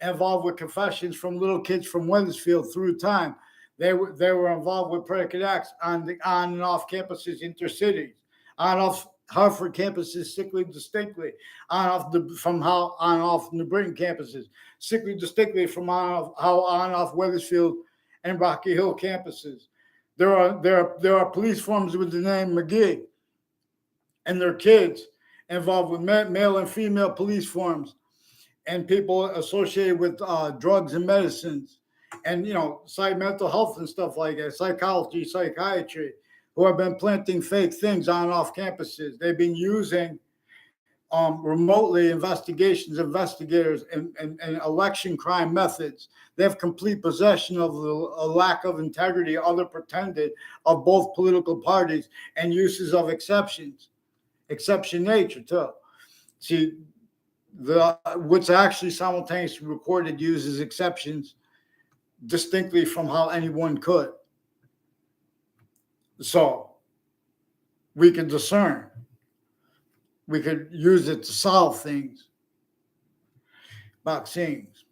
involved with confessions from little kids from Weathersfield through time. They were involved with predicate acts on and off campuses, intercities, on off Hartford campuses, sickly distinctly, on off New Britain campuses, sickly distinctly from on off Weathersfield and Rocky Hill campuses. There are police forms with the name McGee and their kids involved with male and female police forms, and people associated with drugs and medicines, and mental health and stuff like that, psychology, psychiatry, who have been planting fake things on and off campuses. They've been using remotely investigators and election crime methods. They have complete possession of a lack of integrity, other pretended, of both political parties, and uses of exception nature too. See, what's actually simultaneously recorded uses exceptions distinctly from how anyone could. So we can discern. We could use it to solve things about things.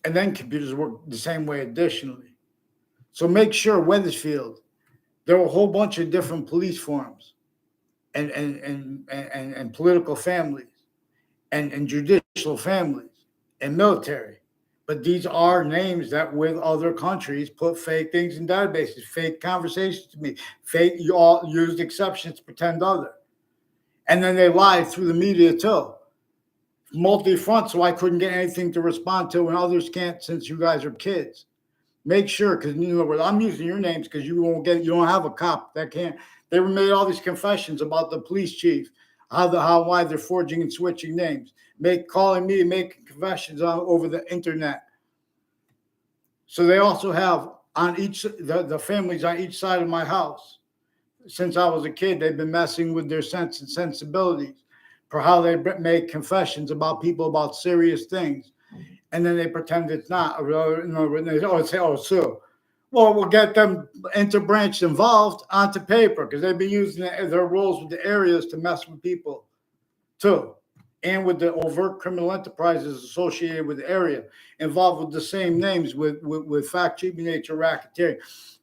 And then computers work the same way additionally. So make sure Weathersfield, there are a whole bunch of different police forms and political families and judicial families and military. But these are names that with other countries put fake things in databases, fake conversations to me, fake, you all used exceptions to pretend other. And then they lied through the media too. Multi-front, so I couldn't get anything to respond to, and others can't since you guys are kids. Make sure, because I'm using your names because you don't have a cop that can't. They made all these confessions about the police chief, why they're forging and switching names, calling me, making confessions over the internet. So they also have on the families on each side of my house. Since I was a kid, they've been messing with their sense and sensibilities for how they make confessions about people about serious things, and then they pretend it's not. They say, "Oh, Sue, Well, we'll get them interbranch involved onto paper because they've been using their roles with the areas to mess with people too, and with the overt criminal enterprises associated with the area involved with the same names with fact cheap nature racketeering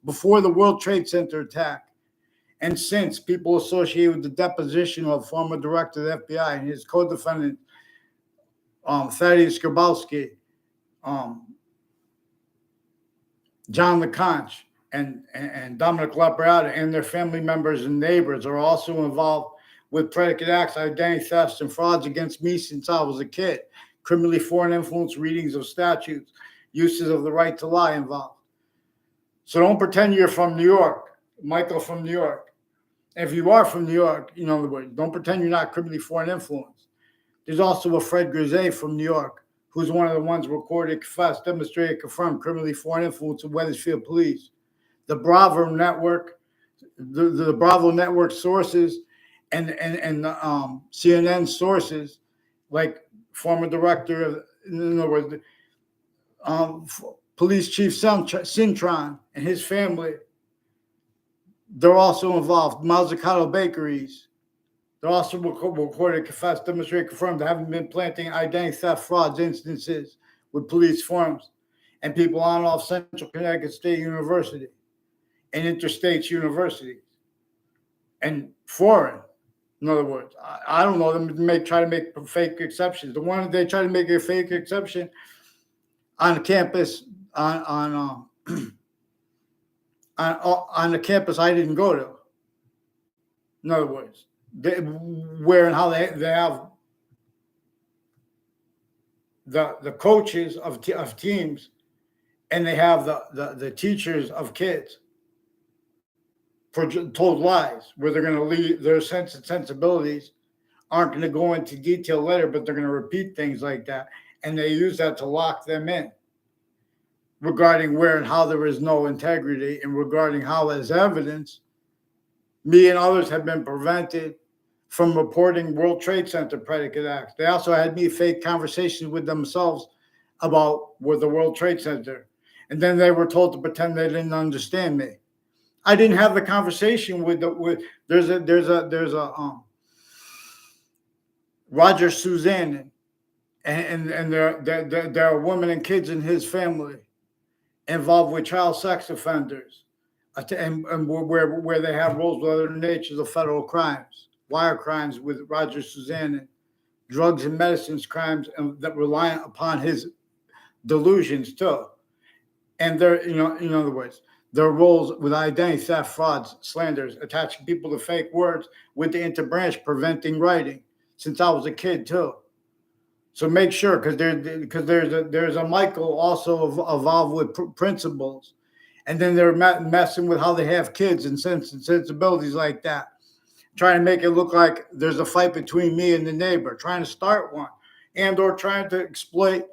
before the World Trade Center attack. And since, people associated with the deposition of former director of the FBI and his co-defendant, Thaddeus Grabowski, John LeConte, and Dominic Lapriata and their family members and neighbors are also involved with predicate acts, identity thefts, and frauds against me since I was a kid. Criminally foreign influence readings of statutes, uses of the right to lie involved. So don't pretend you're from New York, Michael from New York. If you are from New York, don't pretend you're not criminally foreign influence. There's also a Fred Grisey from New York, who's one of the ones recorded, confessed, demonstrated, confirmed criminally foreign influence of Wethersfield police. The Bravo network, the Bravo network sources, and the CNN sources, like former director of, in other words, Police Chief Cintron and his family, they're also involved. Mazzucato Bakeries, they're also recorded, confessed, demonstrated, confirmed they haven't been planting identity theft frauds instances with police forms and people on and off Central Connecticut State University and interstate universities and foreign. In other words, I don't know, them try to make fake exceptions. The one they try to make a fake exception on campus on the campus I didn't go to. In other words, where and how they have the coaches of teams, and they have the teachers of kids told lies where they're going to leave their sensibilities aren't going to go into detail later, but they're going to repeat things like that, and they use that to lock them in regarding where and how there is no integrity, and regarding how, as evidence, me and others have been prevented from reporting World Trade Center predicate acts. They also had me fake conversations with themselves about the World Trade Center, and then they were told to pretend they didn't understand me. I didn't have the conversation with there's a Roger Suzanne, and there are women and kids in his family involved with child sex offenders, and where they have roles with other natures of federal crimes, wire crimes with Roger Suzanne, drugs and medicines crimes, and that rely upon his delusions too. And they're, in other words, their roles with identity theft, frauds, slanders, attaching people to fake words with the interbranch preventing writing since I was a kid too. So make sure, because there's a Michael also involved with principals, and then they're messing with how they have kids and sensibilities like that, trying to make it look like there's a fight between me and the neighbor, trying to start one, or trying to exploit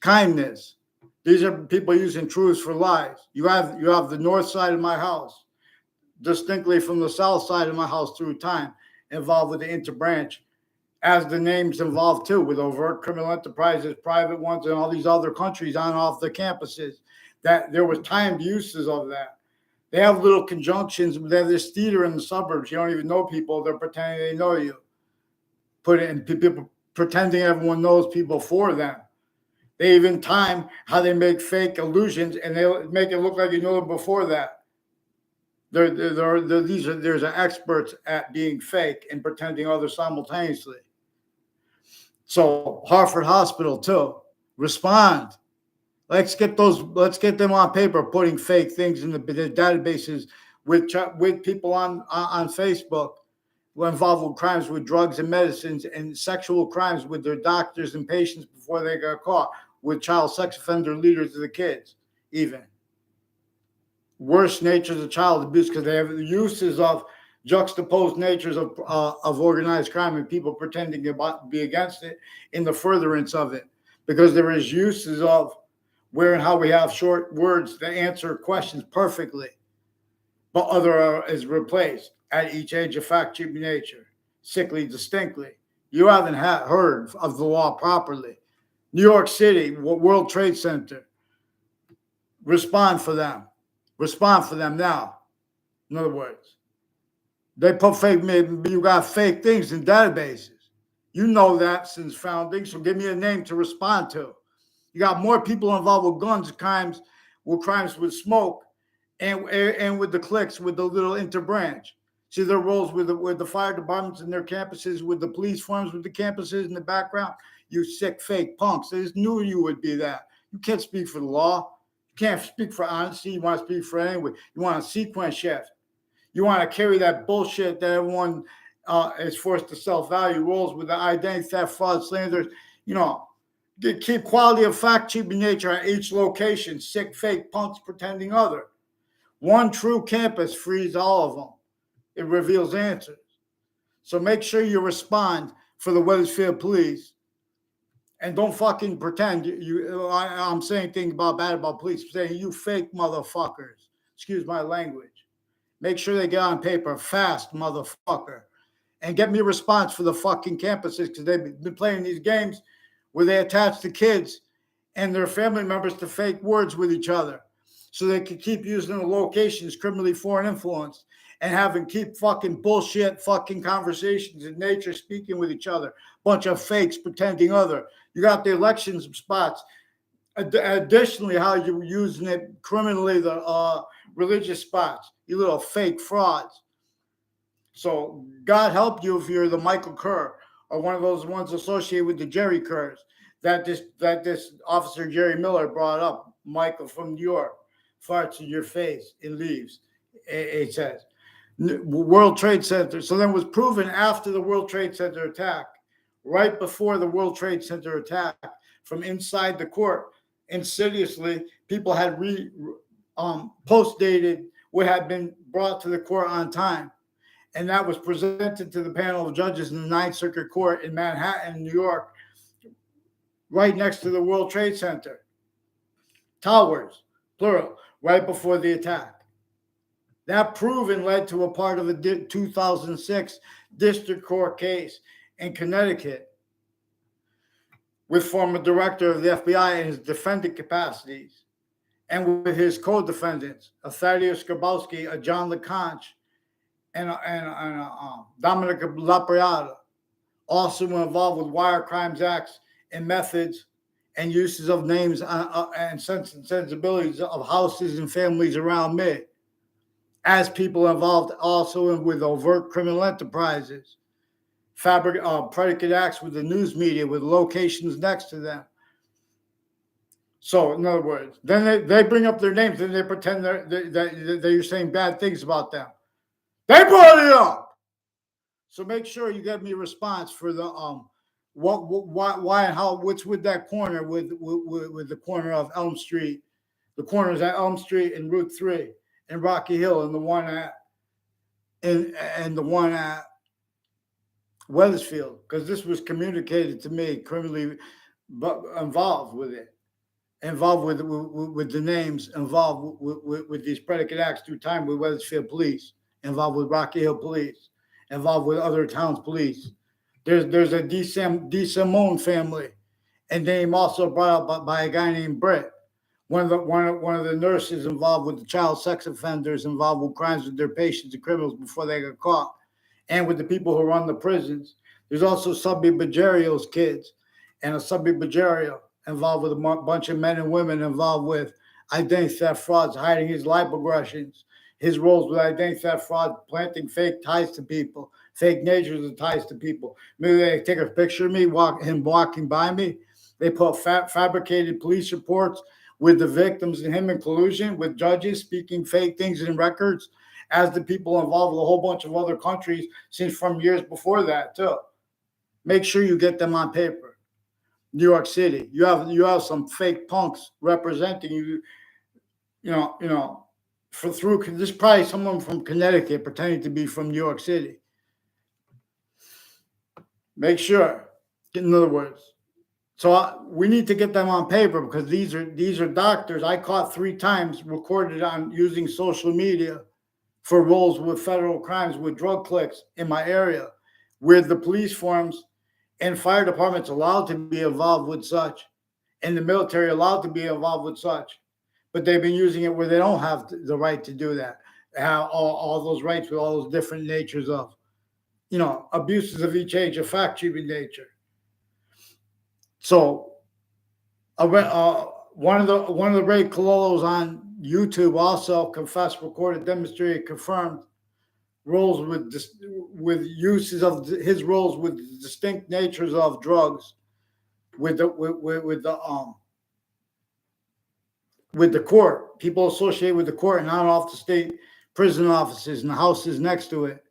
kindness. These are people using truths for lies. You have the north side of my house, distinctly from the south side of my house through time, involved with the interbranch, as the names involved too, with overt criminal enterprises, private ones, and all these other countries on off the campuses. That there was timed uses of that. They have little conjunctions. They have this theater in the suburbs. You don't even know people. They're pretending they know you. Put it in people pretending everyone knows people for them. They even time how they make fake illusions, and they make it look like you know them before that. There's experts at being fake and pretending others simultaneously. So Hartford Hospital too, respond. Let's get them on paper, putting fake things in the databases with people on Facebook who are involved with crimes with drugs and medicines, and sexual crimes with their doctors and patients before they got caught, with child sex offender leaders of the kids, even worse natures of child abuse, because they have uses of juxtaposed natures of organized crime and people pretending to be against it in the furtherance of it, because there is uses of where and how we have short words that answer questions perfectly, but other is replaced at each age of fact cheap nature, sickly distinctly. You haven't heard of the law properly. New York City, World Trade Center, respond for them. Respond for them now. In other words, they put fake, you got fake things in databases. You know that since founding, so give me a name to respond to. You got more people involved with guns, crimes with smoke, and with the cliques, with the little interbranch. See their roles with the fire departments and their campuses, with the police forms, with the campuses in the background. You sick fake punks. I just knew you would be that. You can't speak for the law. You can't speak for honesty. You want to speak for anyone. You want a sequence shift. You want to carry that bullshit that everyone is forced to self-value roles with the identity theft, fraud, slander. You know, keep quality of fact, cheaping nature at each location. Sick fake punks pretending other. One true campus frees all of them. It reveals answers. So make sure you respond for the Wethersfield police. And don't fucking pretend I'm saying things bad about police. I'm saying you fake motherfuckers. Excuse my language. Make sure they get on paper fast, motherfucker. And get me a response for the fucking campuses, because they've been playing these games where they attach the kids and their family members to fake words with each other so they can keep using the locations criminally foreign influenced and having keep fucking bullshit fucking conversations in nature speaking with each other. Bunch of fakes pretending other. You got the elections spots. Additionally, how you're using it criminally, the religious spots, you little fake frauds. So God help you if you're the Michael Kerr or one of those ones associated with the Jerry Kerrs that this officer Jerry Miller brought up. Michael from New York farts in your face and leaves. It says World Trade Center. So then it was proven after the World Trade Center attack, right before the World Trade Center attack, from inside the court, insidiously, people had post-dated what had been brought to the court on time. And that was presented to the panel of judges in the Ninth Circuit Court in Manhattan, New York, right next to the World Trade Center. Towers, plural, right before the attack. That proven led to a part of a 2006 district court case in Connecticut with former director of the FBI in his defendant capacities and with his co-defendants, a Thaddeus Grabowski, a John LeConte, and Dominica Lapriata, also involved with wire crimes acts and methods and uses of names and sensibilities of houses and families around me, as people involved also with overt criminal enterprises, predicate acts with the news media with locations next to them. So, in other words, then they bring up their names and they pretend that you're saying bad things about them. They brought it up. So make sure you get me a response for the why and how, what's with that corner with the corner of Elm Street, the corners at Elm Street and Route 3 and Rocky Hill and the one at Wethersfield, because this was communicated to me criminally, but involved with it, involved with the names, involved with these predicate acts through time with Wethersfield police, involved with Rocky Hill police, involved with other towns police. There's a D. Simone family, and name also brought up by a guy named Britt, one of the nurses involved with the child sex offenders involved with crimes with their patients and criminals before they got caught, and with the people who run the prisons. There's also Subby Bajario's kids and a Subby Bajario involved with a bunch of men and women involved with identity theft frauds, hiding his life aggressions, his roles with identity theft fraud, planting fake ties to people, fake natures of ties to people. Maybe they take a picture of me, him walking by me. They put fabricated police reports with the victims and him in collusion with judges speaking fake things in records, as the people involved with a whole bunch of other countries since from years before that too. Make sure you get them on paper. New York City, you have some fake punks representing you. This is probably someone from Connecticut pretending to be from New York City. Make sure, in other words. So we need to get them on paper, because these are doctors I caught 3 times recorded on using social media for roles with federal crimes with drug cliques in my area, where the police forms and fire departments allowed to be involved with such, and the military allowed to be involved with such, but they've been using it where they don't have the right to do that. Have all those rights with all those different natures of, abuses of each age of fact cheating nature. So, one of the Ray Cololos on YouTube also confessed, recorded, demonstrated, confirmed roles with uses of his roles with distinct natures of drugs with the court, people associated with the court and on off the state prison offices and houses next to it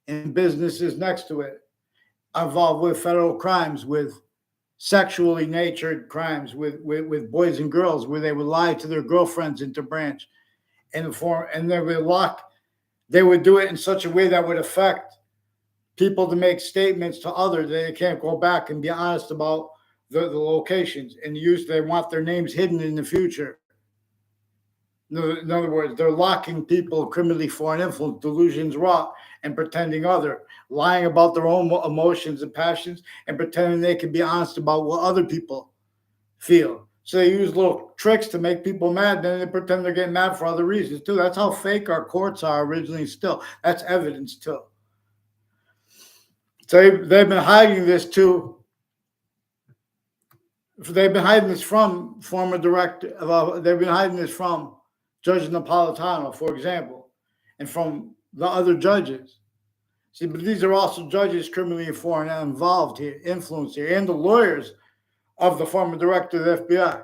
and businesses next to it, involved with federal crimes, with sexually natured crimes, with boys and girls, where they would lie to their girlfriends into branch and they would do it in such a way that would affect people to make statements to others. They can't go back and be honest about the locations and they want their names hidden in the future. In other words, they're locking people criminally foreign influence, delusions wrought, and pretending other, lying about their own emotions and passions, and pretending they can be honest about what other people feel. So they use little tricks to make people mad, then they pretend they're getting mad for other reasons too. That's how fake our courts are originally still. That's evidence too. So they've been hiding this too. They've been hiding this from former director. They've been hiding this from Judge Napolitano, for example, and from the other judges. See, but these are also judges criminally and foreign involved here, influenced here, and the lawyers of the former director of the FBI,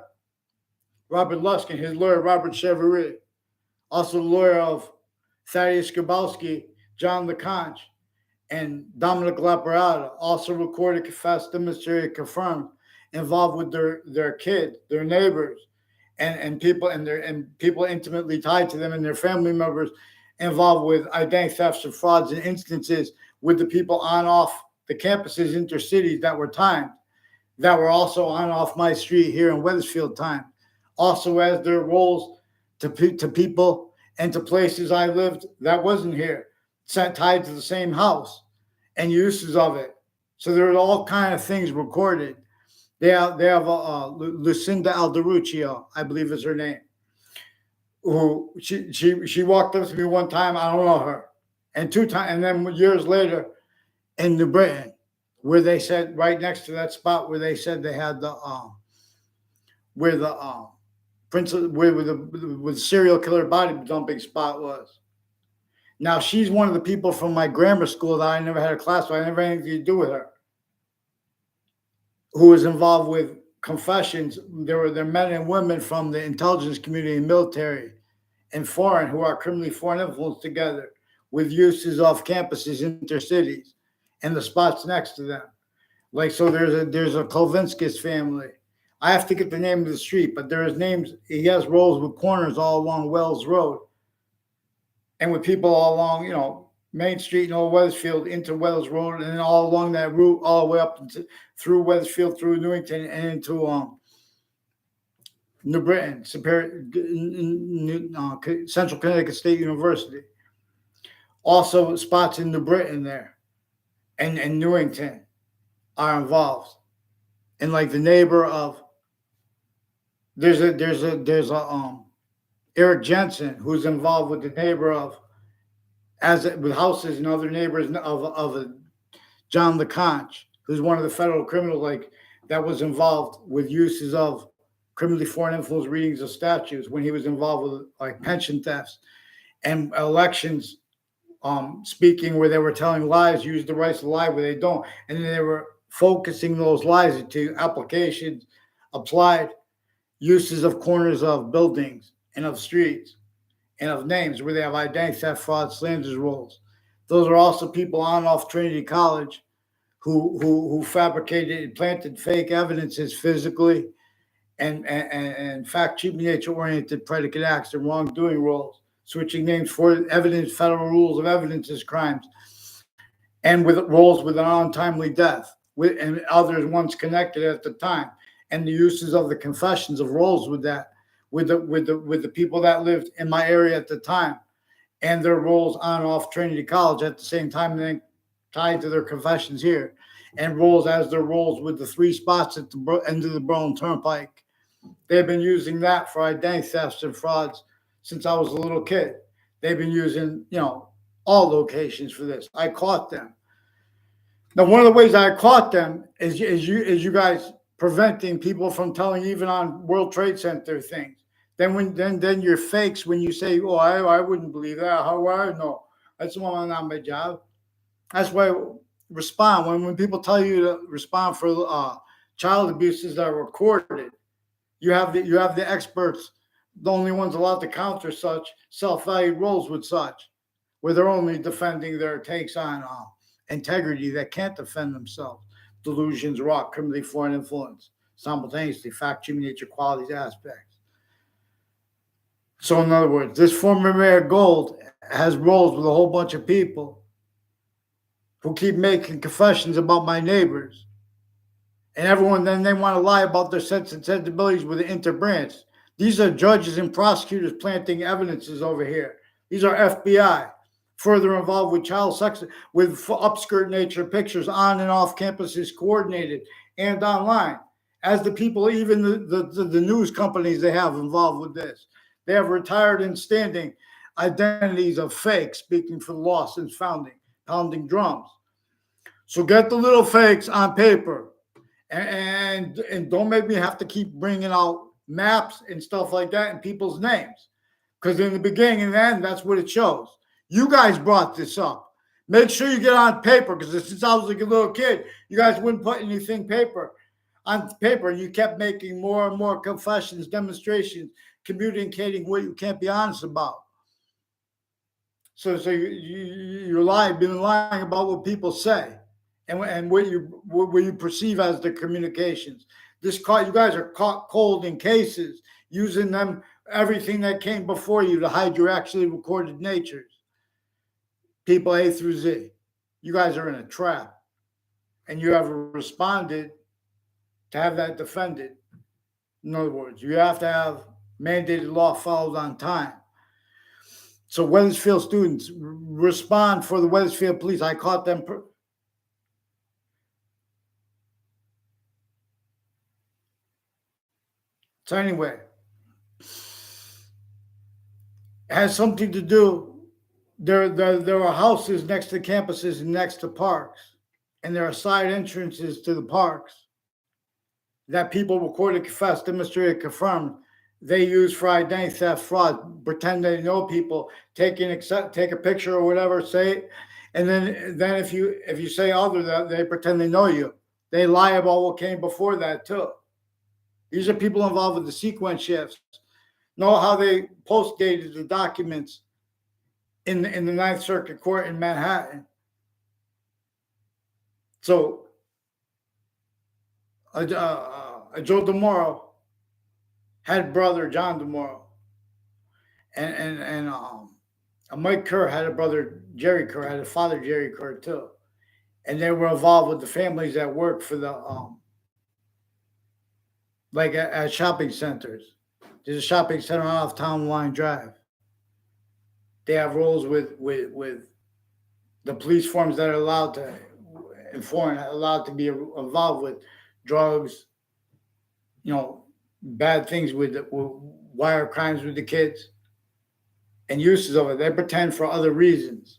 Robert Luskin, his lawyer, Robert Chevalier, also the lawyer of Thaddeus Grabowski, John LeConte, and Dominic Laparada, also recorded, confessed, demonstrated, confirmed, involved with their kid, their neighbors, and people people intimately tied to them and their family members, involved with identity thefts and frauds and instances with the people on off the campuses, intercities that were timed, that were also on off my street here in Wethersfield timed, also as their roles to people and to places I lived that wasn't here, tied to the same house and uses of it. So there are all kind of things recorded. They have Lucinda Alderuccio, I believe is her name, who she walked up to me one time, I don't know her, and two times, and then years later in New Britain, where they said right next to that spot where they said they had the where the serial killer body dumping spot was. Now she's one of the people from my grammar school that I never had a class with. I never had anything to do with her, who was involved with confessions. There were men and women from the intelligence community and military and foreign who are criminally foreign influenced together with uses off campuses, intercities, and the spots next to them. Like, so there's a Kovinskis family. I have to get the name of the street, but there is names. He has rows with corners all along Wells Road, and with people all along, Main Street and Old Wethersfield into Wells Road, and then all along that route, all the way up through Wethersfield, through Newington, and into New Britain, Central Connecticut State University. Also, spots in New Britain there, and Newington are involved. And like the neighbor of, there's a Eric Jensen who's involved with the neighbor of, with houses and other neighbors of John LeConte, who's one of the federal criminals that was involved with uses of criminally foreign influence readings of statutes when he was involved with pension thefts and elections, speaking where they were telling lies, use the rights to lie where they don't, and then they were focusing those lies into applications, applied uses of corners of buildings and of streets and of names where they have identity theft, fraud, slanders roles. Those are also people on and off Trinity College who fabricated and planted fake evidences physically and fact cheating nature-oriented predicate acts and wrongdoing roles, switching names for evidence, federal rules of evidence as crimes, and with roles with an untimely death, and others once connected at the time, and the uses of the confessions of roles with that, with the people that lived in my area at the time, and their roles on and off Trinity College at the same time, then tied to their confessions here, and roles as their roles with the three spots at the end of the Berlin Turnpike, They've been using that for identity thefts and frauds since I was a little kid. They've been using, all locations for this. I caught them. Now, one of the ways I caught them is you guys preventing people from telling even on World Trade Center things. Then you're fakes when you say, "Oh, I wouldn't believe that. How would I know? That's not my job." That's why I respond when people tell you to respond for child abuses that are recorded. You have the experts, the only ones allowed to counter such self-valued roles with such, where they're only defending their takes on integrity that can't defend themselves. Delusions, rot, criminally foreign influence, simultaneously, fact, human nature, qualities, aspects. So, in other words, this former Mayor Gold has roles with a whole bunch of people who keep making confessions about my neighbors. And everyone, then they want to lie about their sensibilities with the interbranch. These are judges and prosecutors planting evidences over here. These are FBI, further involved with child sex, with upskirt nature pictures on and off campuses, coordinated and online. As the people, even the news companies they have involved with this. They have retired and standing identities of fakes, speaking for the law since founding, pounding drums. So get the little fakes on paper. And don't make me have to keep bringing out maps and stuff like that and people's names. Because in the beginning and the end, that's what it shows. You guys brought this up. Make sure you get on paper, because since I was like a little kid, you guys wouldn't put anything on paper. And you kept making more and more confessions, demonstrations, communicating what you can't be honest about. So you're lying, been lying about what people say. And what you perceive as the communications. You guys are caught cold in cases, using them, everything that came before you to hide your actually recorded natures. People A through Z. You guys are in a trap. And you have responded to have that defended. In other words, you have to have mandated law followed on time. So Wethersfield students respond for the Wethersfield police. I caught them. So anyway, it has something to do. There are houses next to campuses and next to parks, and there are side entrances to the parks that people recorded, confessed, demonstrated, confirmed they use for identity theft, fraud, pretend they know people, take a picture or whatever, say it, and then if you say other, they pretend they know you. They lie about what came before that too. These are people involved with the sequence shifts. Know how they post-dated the documents in the Ninth Circuit Court in Manhattan. So, Joe DeMoro had brother John DeMoro, and Mike Kerr had a brother Jerry Kerr, had a father Jerry Kerr too, and they were involved with the families that worked for the like at shopping centers. There's a shopping center off Town Line Drive. They have roles with the police forms that are allowed to inform, allowed to be involved with drugs, bad things with wire crimes with the kids and uses of it. They pretend for other reasons.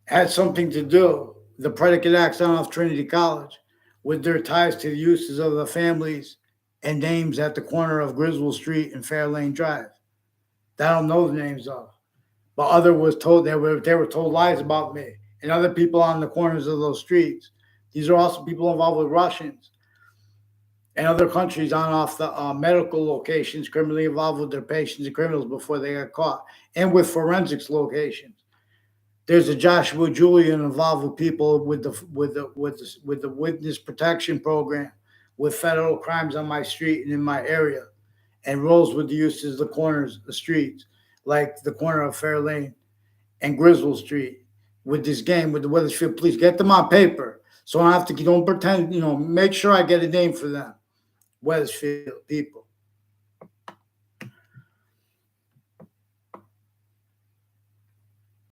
Had something to do, the predicate acts on off Trinity College, with their ties to the uses of the families and names at the corner of Griswold Street and Fairlane Drive. That I don't know the names of. But other was told they were told lies about me and other people on the corners of those streets. These are also people involved with Russians and other countries on off the medical locations, criminally involved with their patients and criminals before they got caught, and with forensics locations. There's a Joshua Julian involved with people with the witness protection program, with federal crimes on my street and in my area, and rolls with the uses of the corners, the streets, like the corner of Fairlane and Griswold Street, with this game with the Wethersfield police. Get them on paper, so I don't have to. Don't pretend. Make sure I get a name for them. Wethersfield people.